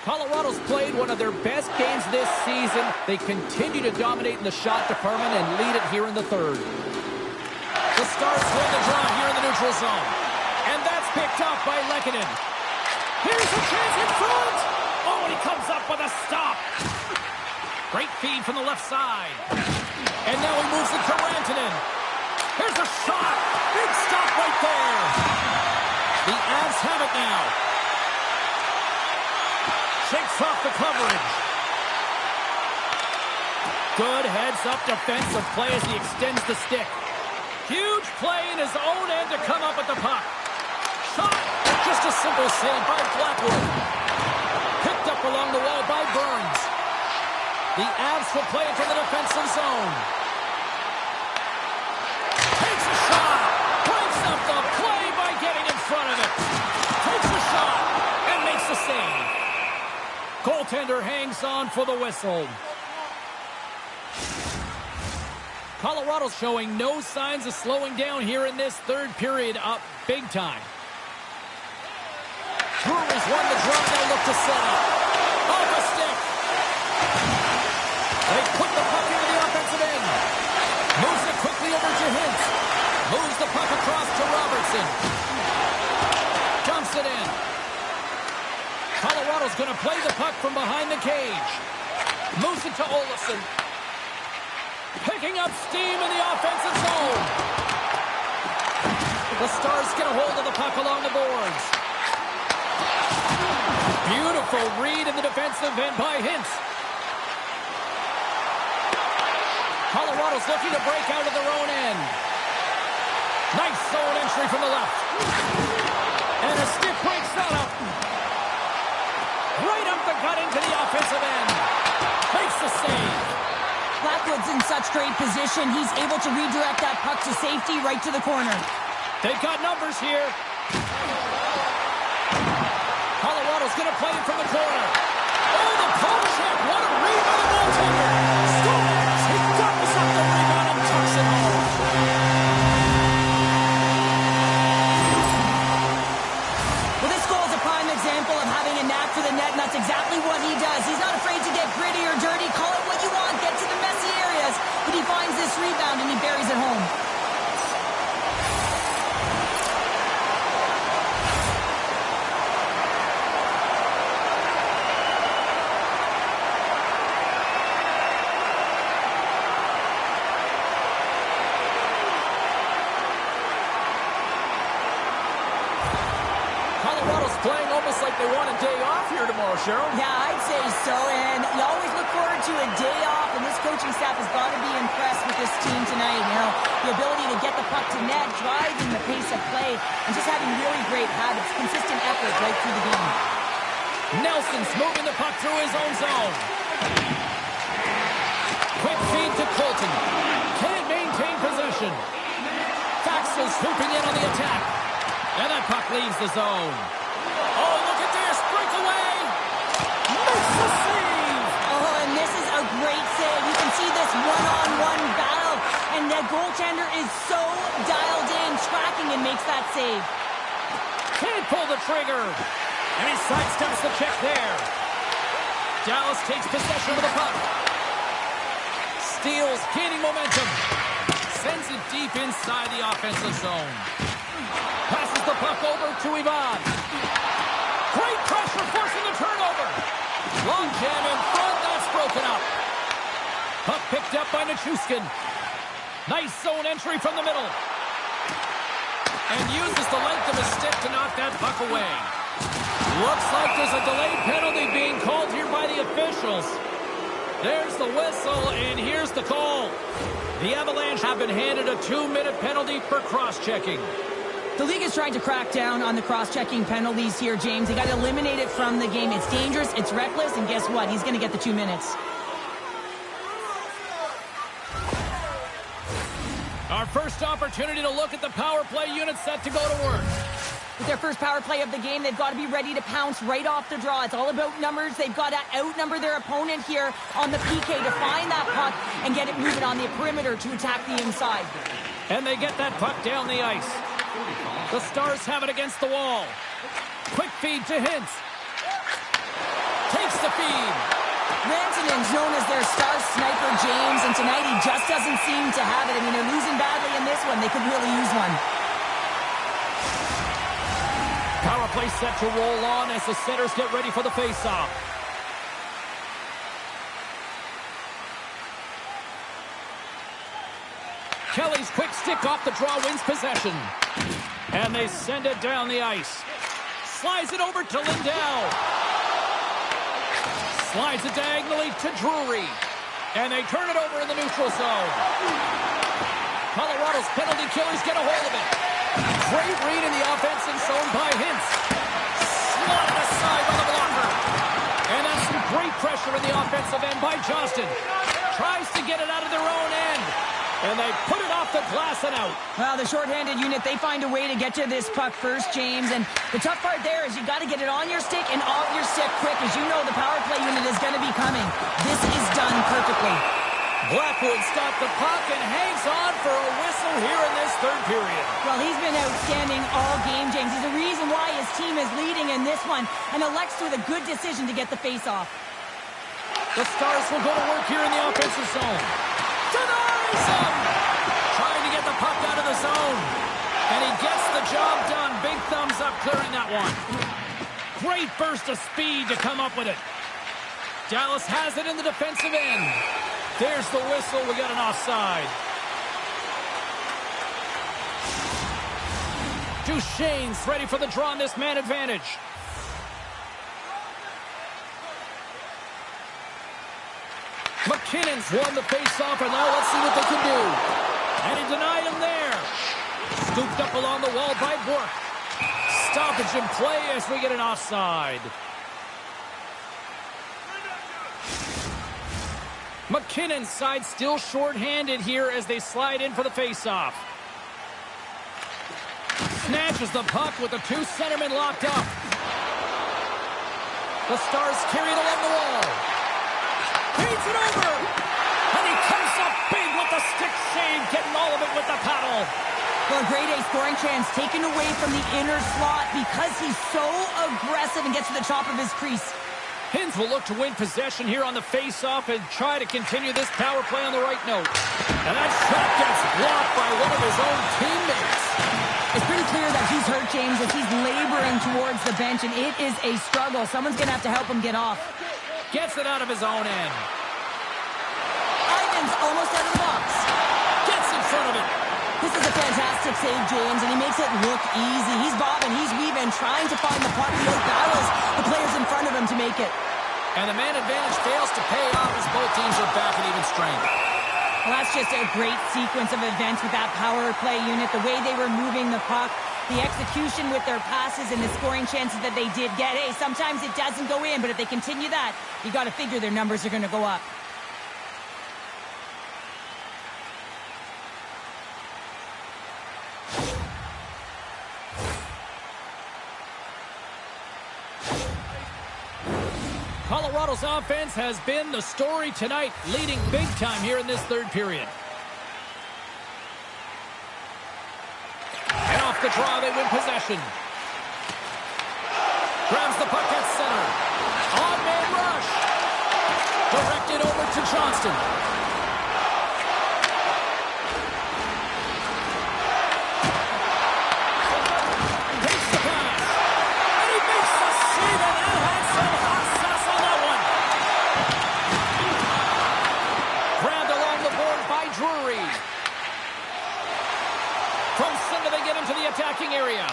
Colorado's played one of their best games this season. They continue to dominate in the shot department and lead it here in the third. The Stars win the draw here in the neutral zone. And that's picked up by Lehkonen. Here's a chance in front. Oh, and he comes up with a stop. Great feed from the left side. And now he moves it to Rantanen. Here's a shot. Big stop right there. The Avs have it now. Shakes off the coverage. Good heads-up defensive play as he extends the stick. Huge play in his own end to come up with the puck. Shot! Just a simple save by Blackwood. Picked up along the wall by Burns. The Avs will play it from the defensive zone. Takes a shot! Breaks up the play by getting in front of it. Takes a shot and makes the save. Goaltender hangs on for the whistle. Colorado's showing no signs of slowing down here in this third period, up big time. Brewers won the draw, they'll look to set up. Off a stick. They put the puck into the offensive end. Moves it quickly over to Hintz. Moves the puck across to Robertson. Dumps it in. Colorado's going to play the puck from behind the cage. Moves it to Olofsson. Picking up steam in the offensive zone. The Stars get a hold of the puck along the boards. Beautiful read in the defensive end by Hintz. Colorado's looking to break out of their own end. Nice zone entry from the left. And a stiff breaks that up. Right up the gut into the offensive end. Makes the save. Blackwood's in such great position. He's able to redirect that puck to safety right to the corner. They've got numbers here. Colorado's going to play it from the corner. Oh, the poke check. What a read by the goaltender. Scores. He dumps up the rebound and tucks it home. Well, this goal is a prime example of having a knack for the net, and that's exactly what he does. He's not afraid to get gritty or dirty. Call it what you want. Get to the messy areas. But he finds this rebound and he buries it home. Colorado's playing almost like they want a day off here tomorrow, Cheryl. Yeah, I'd say so, and you always look forward to a day off, and this coaching staff has got to be impressed with this team tonight. You know, the ability to get the puck to net, driving the pace of play, and just having really great habits, consistent effort right through the game. Nelson's moving the puck through his own zone. Quick feed to Colton. Can't maintain possession. Faxel's swooping in on the attack. leaves the zone. Oh, look at this. Breakaway. Makes the save. Oh, and this is a great save. You can see this one-on-one battle, and the goaltender is so dialed in, tracking, and makes that save. Can't pull the trigger. And he sidesteps the check there. Dallas takes possession of the puck. Steals, gaining momentum. Sends it deep inside the offensive zone. Passes the puck over to Ivan. Great pressure, forcing the turnover. Long jam in front, that's broken up. Puck picked up by Nichushkin. Nice zone entry from the middle. And uses the length of his stick to knock that puck away. Looks like there's a delayed penalty being called here by the officials. There's the whistle, and here's the call. The Avalanche have been handed a 2-minute penalty for cross-checking. The league is trying to crack down on the cross-checking penalties here, James. They got to eliminate it from the game. It's dangerous, it's reckless, and guess what? He's going to get the 2 minutes. Our first opportunity to look at the power play unit set to go to work. With their first power play of the game, they've got to be ready to pounce right off the draw. It's all about numbers. They've got to outnumber their opponent here on the PK to find that puck and get it moving on the perimeter to attack the inside. And they get that puck down the ice. The Stars have it against the wall. Quick feed to Hintz. Takes the feed. Rantanen's known as their star sniper, James, and tonight he just doesn't seem to have it. I mean, they're losing badly in this one. They could really use one. Power play set to roll on as the Senators get ready for the face-off. Kelly's quick stick off the draw wins possession. And they send it down the ice. Slides it over to Lindell. Slides it diagonally to Drury. And they turn it over in the neutral zone. Colorado's penalty killers get a hold of it. Great read in the offensive zone by Hintz. Slotted aside by the blocker. And that's some great pressure in the offensive end by Johnston. Tries to get it out of their own end. And they put it off the glass and out. Well, the shorthanded unit, they find a way to get to this puck first, James. And the tough part there is you got to get it on your stick and off your stick quick. As you know, the power play unit is going to be coming. This is done perfectly. Blackwood's got the puck and hangs on for a whistle here in this third period. Well, he's been outstanding all game, James. He's the reason why his team is leading in this one and elects with a good decision to get the face-off. The Stars will go to work here in the offensive zone. Denies him! Trying to get the puck out of the zone. And he gets the job done. Big thumbs up clearing that one. Great burst of speed to come up with it. Dallas has it in the defensive end. There's the whistle. We got an offside. Duchesne's ready for the draw on this man advantage. McKinnon's won the face-off, and now let's see what they can do. And he denied him there. Scooped up along the wall by Bork. Stoppage in play as we get an offside. McKinnon's side still short-handed here as they slide in for the face-off. Snatches the puck with the two centermen locked up. The Stars carry it along the wall. Feeds it over. And he comes up big with the stick save, getting all of it with the paddle. Well, a grade A scoring chance taken away from the inner slot because he's so aggressive and gets to the top of his crease. Hintz will look to win possession here on the face-off and try to continue this power play on the right note. And that shot gets blocked by one of his own teammates. It's pretty clear that he's hurt, James, as he's laboring towards the bench, and it is a struggle. Someone's going to have to help him get off. Gets it out of his own end. Ivan's almost out of the box. Gets in front of it. This is a fantastic save, James, and he makes it look easy. He's bobbing, he's weaving, trying to find the puck. He battles the players in front of him to make it. And the man advantage fails to pay off as both teams are back at even strength. Well, that's just a great sequence of events with that power play unit, the way they were moving the puck, the execution with their passes, and the scoring chances that they did get. Hey, sometimes it doesn't go in, but if they continue that, you got to figure their numbers are going to go up. Colorado's offense has been the story tonight, leading big time here in this third period. And off the draw, they win possession. Grabs the puck at center. On-man rush. Directed over to Johnston. Takes the pass. And he makes the save, and that had some hot sauce on that one. Grabbed along the board by Drury. From center, they get into the attacking area.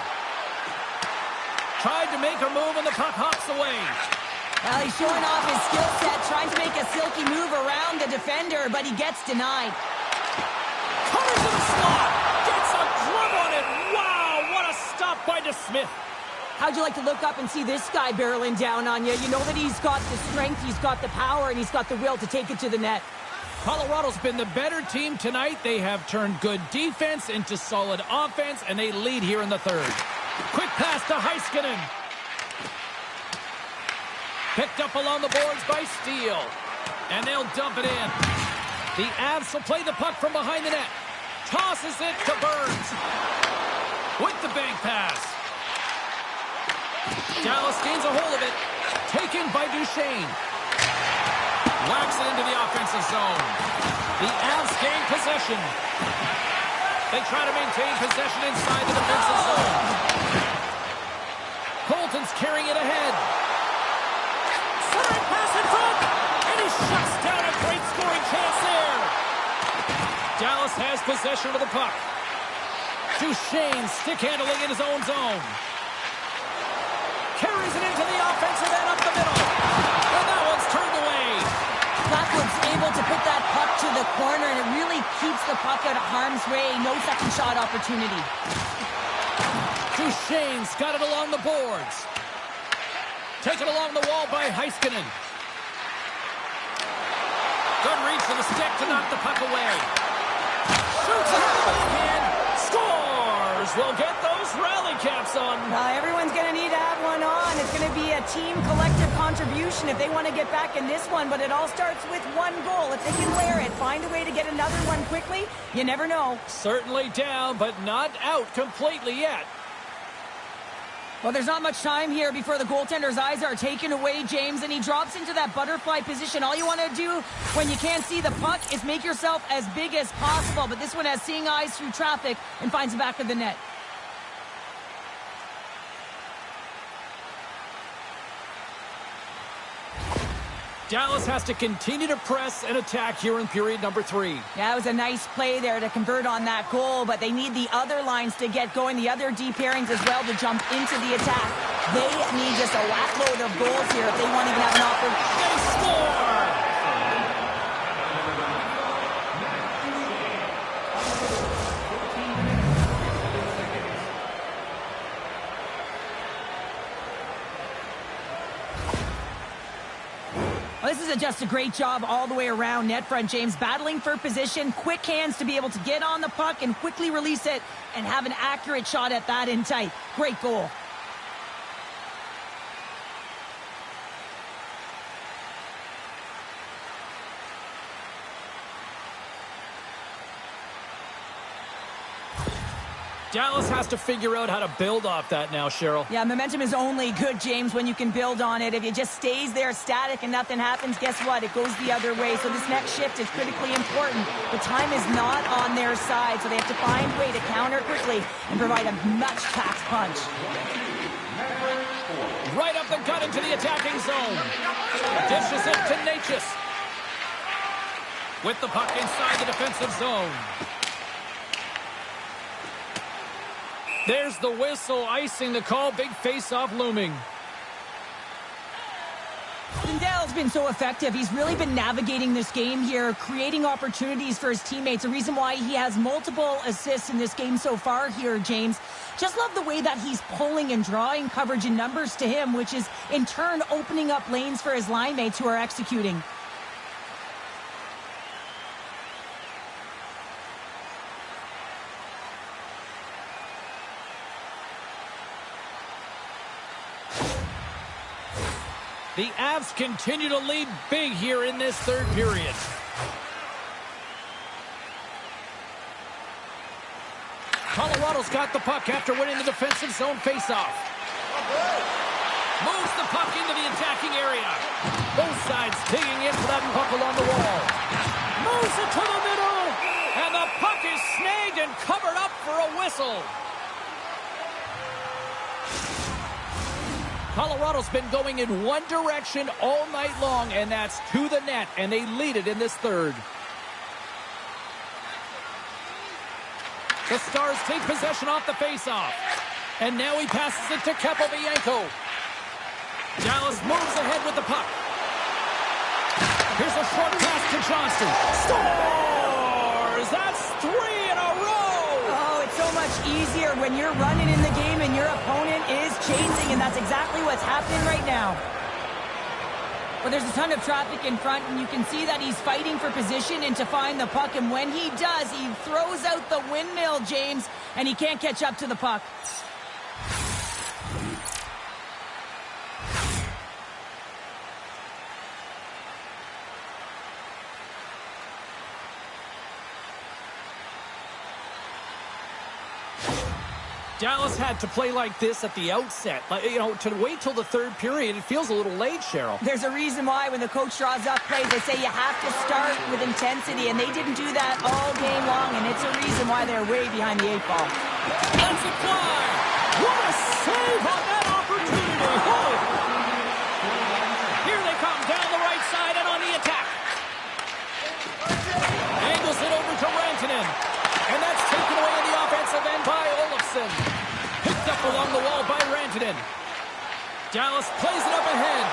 Tried to make a move, and the puck hops away. Well, he's showing off his skill set, trying to make a silky move around the defender, but he gets denied. Cutters to the slot. Gets a glove on it. Wow, what a stop by DeSmith. How'd you like to look up and see this guy barreling down on you? You know that he's got the strength, he's got the power, and he's got the will to take it to the net. Colorado's been the better team tonight. They have turned good defense into solid offense, and they lead here in the third. Quick pass to Heiskanen. Picked up along the boards by Steele. And they'll dump it in. The Avs will play the puck from behind the net. Tosses it to Burns. With the bank pass. Dallas gains a hold of it. Taken by Duchesne. Whacks it into the offensive zone. The Avs gain possession. They try to maintain possession inside the defensive zone. Colton's carrying it ahead. Centering pass in front. And he shuts down a great scoring chance there. Dallas has possession of the puck. Duchesne stick handling in his own zone. Carries it into the offensive end up the middle. And that one's turned away. Blackwood's able to put that puck to the corner, and it really keeps the puck out of harm's way. No second shot opportunity. Duchesne's got it along the boards. Taken along the wall by Heiskanen. Good reach for the stick to knock the puck away. Shoots it out of his hand. Scores! We'll get those rally caps on. Everyone's going to need to have one on. It's going to be a team collective contribution if they want to get back in this one, but it all starts with one goal. If they can wear it, find a way to get another one quickly, you never know. Certainly down, but not out completely yet. Well, there's not much time here before the goaltender's eyes are taken away, James, and he drops into that butterfly position. All you want to do when you can't see the puck is make yourself as big as possible, but this one has seeing eyes through traffic and finds the back of the net. Dallas has to continue to press and attack here in period number 3. Yeah, it was a nice play there to convert on that goal, but they need the other lines to get going, the other D pairings as well to jump into the attack. They need just a whackload of goals here if they want to even have an opportunity. They score! Well, this is just a great job all the way around net front, James. Battling for position, quick hands to be able to get on the puck and quickly release it and have an accurate shot at that in tight. Great goal. Dallas has to figure out how to build off that now, Cheryl. Yeah, momentum is only good, James, when you can build on it. If it just stays there static and nothing happens, guess what? It goes the other way. So this next shift is critically important. The time is not on their side, so they have to find a way to counter quickly and provide a much-taxed punch. Right up the gut into the attacking zone. Dishes it to Natchez. With the puck inside the defensive zone. There's the whistle, icing the call. Big face-off looming. DAL's been so effective. He's really been navigating this game here, creating opportunities for his teammates. The reason why he has multiple assists in this game so far here, James. Just love the way that he's pulling and drawing coverage and numbers to him, which is in turn opening up lanes for his line mates who are executing. The Avs continue to lead big here in this third period. Colorado's got the puck after winning the defensive zone faceoff. Moves the puck into the attacking area. Both sides digging in for that puck along the wall. Moves it to the middle. And the puck is snagged and covered up for a whistle. Colorado's been going in one direction all night long, and that's to the net, and they lead it in this third. The Stars take possession off the faceoff. And now he passes it to Capobianco. Dallas moves ahead with the puck. Here's a short pass to Johnston. Scores! That's 3 in a row! Oh, it's so much easier when you're running in the game and your opponent is chasing, and that's exactly what's happening right now. But there's a ton of traffic in front, and you can see that he's fighting for position and to find the puck, and when he does, he throws out the windmill, James, and he can't catch up to the puck. Dallas had to play like this at the outset. To wait till the third period, it feels a little late, Cheryl. There's a reason why when the coach draws up plays, they say you have to start with intensity, and they didn't do that all game long, and it's a reason why they're way behind the 8 ball. Lets it fly! What a save on that opportunity! Oh! Here they come down the right side and on the attack. Angles it over to Rantanen. And that's taken away in the offensive end by Olofsson. Picked up along the wall by Rantanen. Dallas plays it up ahead.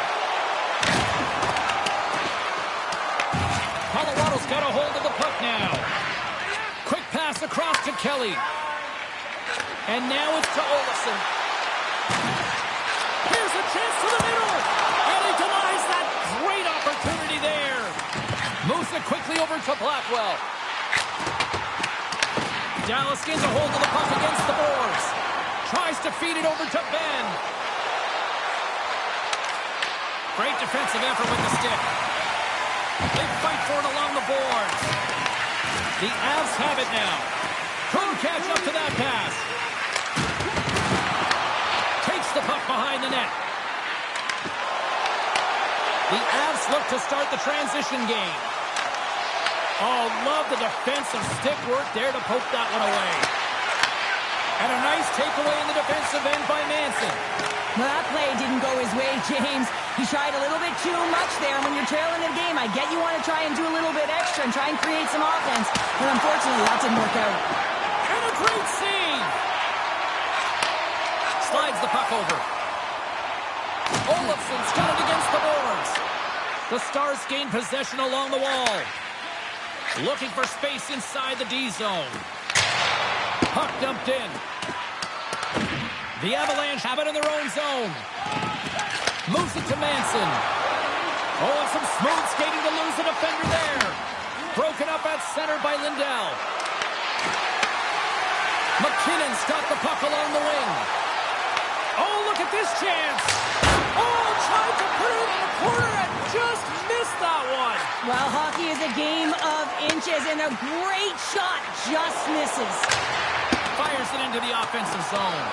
Colorado's got a hold of the puck now. Quick pass across to Kelly. And now it's to Olofsson. Here's a chance to the middle. And he denies that great opportunity there. Moves it quickly over to Blackwell. Dallas gains a hold of the puck against the boards. Tries to feed it over to Ben. Great defensive effort with the stick. They fight for it along the boards. The Avs have it now. Couldn't catch up to that pass. Takes the puck behind the net. The Avs look to start the transition game. Oh, love the defensive stick work there to poke that one away. And a nice takeaway in the defensive end by Manson. Well, that play didn't go his way, James. He tried a little bit too much there. When you're trailing the game, I get you want to try and do a little bit extra and try and create some offense. But unfortunately, that didn't work out. And a great save. Slides the puck over. Olofsson's got it against the boards. The Stars gain possession along the wall. Looking for space inside the D zone. Puck dumped in. The Avalanche have it in their own zone. Moves it to Manson. Oh, and some smooth skating to lose a defender there. Broken up at center by Lindell. McKinnon's got the puck along the wing. Oh, look at this chance. Oh, tried to put it in the corner and just missed that one. Well, hockey is a game of inches, and a great shot just misses. Fires it into the offensive zone.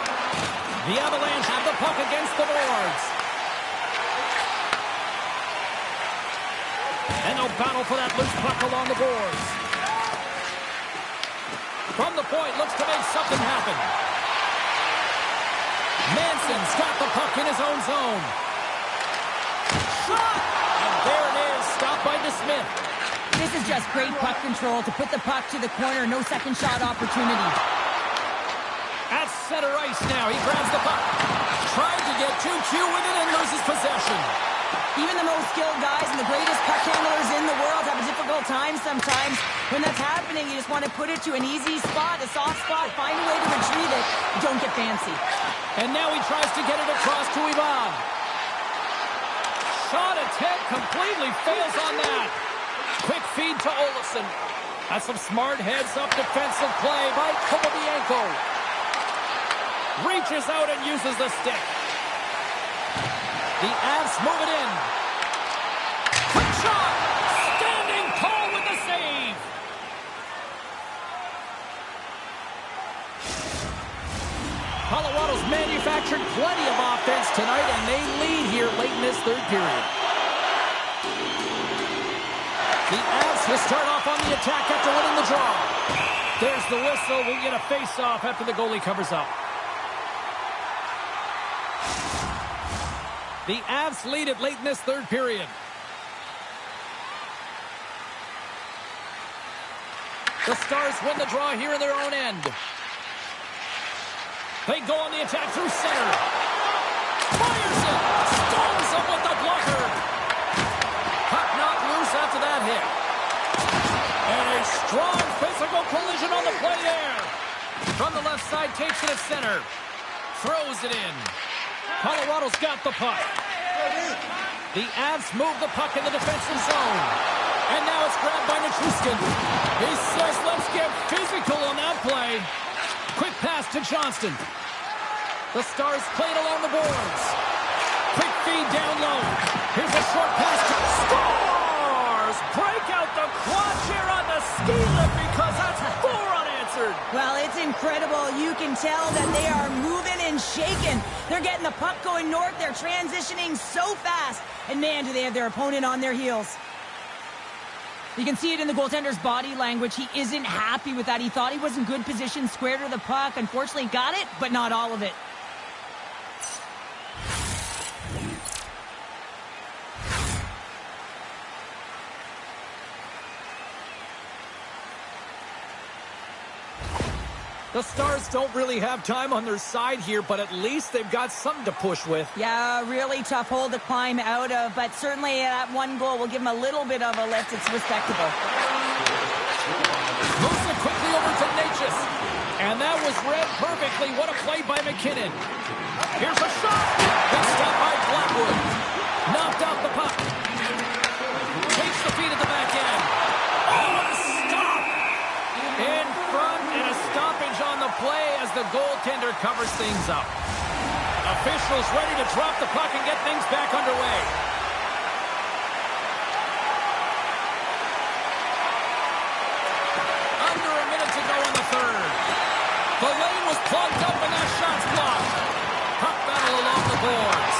The Avalanche have the puck against the boards. And they'll battle for that loose puck along the boards. From the point, looks to make something happen. Manson's got the puck in his own zone. Shot! And there it is, stopped by DeSmith. This is just great puck control to put the puck to the corner. No second shot opportunity. At center ice now, he grabs the puck. Tried to get too cute with it and loses possession. Even the most skilled guys and the greatest puck handlers in the world have a difficult time sometimes. When that's happening, you just want to put it to an easy spot, a soft spot, find a way to retrieve it. Don't get fancy. And now he tries to get it across to Ivan. Shot attempt completely fails on that. Quick feed to Olofsson. That's some smart heads-up defensive play by Capobianco. Reaches out and uses the stick. The Avs move it in. Quick shot! Standing tall with the save! Colorado's manufactured plenty of offense tonight, and they lead here late in this third period. The Avs will start off on the attack after winning the draw. There's the whistle. We'll get a face-off after the goalie covers up. The Avs lead it late in this third period. The Stars win the draw here in their own end. They go on the attack through center. Fires it! Stones him with the blocker! Puck knocked loose after that hit. And a strong physical collision on the play there. From the left side, takes it at center. Throws it in. Colorado's got the puck. The Avs move the puck in the defensive zone. And now it's grabbed by Nichushkin. He says, let's get physical on that play. Quick pass to Johnston. The Stars played along the boards. Quick feed down low. Here's a short pass to Stars. Break out the quad chair on the ski lift because that's 4 unanswered. Well, it's incredible. You can tell that they are moving and shaking. They're getting the puck going north. They're transitioning so fast. And man, do they have their opponent on their heels. You can see it in the goaltender's body language. He isn't happy with that. He thought he was in good position, square to the puck. Unfortunately, got it, but not all of it. The Stars don't really have time on their side here, but at least they've got something to push with. Yeah, really tough hole to climb out of, but certainly that one goal will give them a little bit of a lift. It's respectable. Moves it quickly over to Natchez. And that was read perfectly. What a play by McKinnon. Here's a shot. Good stop by Blackwood. Knocked out the puck. Takes the feed at the back end. Oh, a stop. In front, and a stoppage on the play as the goaltender covers things up. Officials ready to drop the puck and get things back underway. Under a minute to go in the third. The lane was plugged up and that shot's blocked. Puck battle along the boards.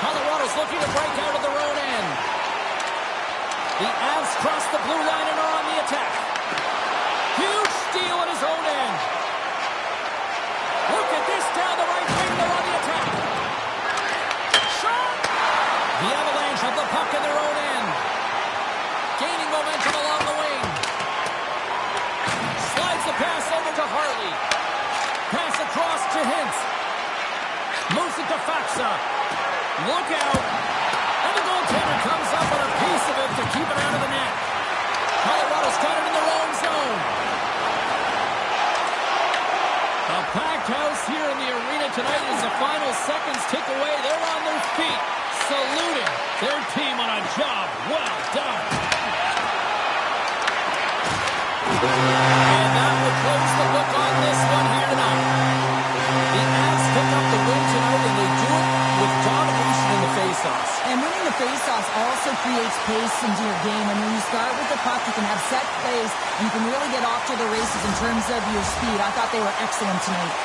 Colorado's looking to break out of their own end. The Avs cross the blue line and are on the attack. Huge steal at his own end. Look at this down the right wing. They're on the attack. Shot! The Avalanche have the puck in their own end. Gaining momentum along the wing. Slides the pass over to Harley. Pass across to Hintz. Moves it to Faksa. Look out. And the goaltender comes up with a piece of it to keep it out of the net. Colorado's got it in their own zone. A packed house here in the arena tonight as the final seconds tick away. They're on their feet, saluting their team on a job well done. And that will close the book on this one here tonight. The Avs pick up the win tonight, and they do it with domination in the faceoffs. And winning the faceoffs also creates pace into your game. And when you start with the puck, you can have set plays, and you can really get off to the races in terms of your speed. I thought they were excellent tonight.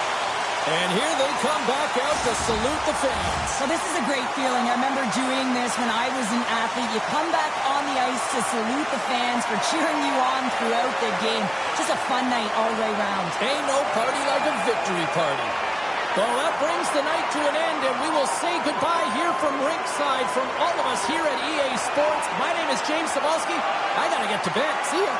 And here they come back out to salute the fans. So this is a great feeling. I remember doing this when I was an athlete. You come back on the ice to salute the fans for cheering you on throughout the game. Just a fun night all the way around. Ain't no party like a victory party. Well, that brings the night to an end, and we will say goodbye here from ringside from all of us here at EA Sports. My name is James Cebulski. I got to get to bed. See ya.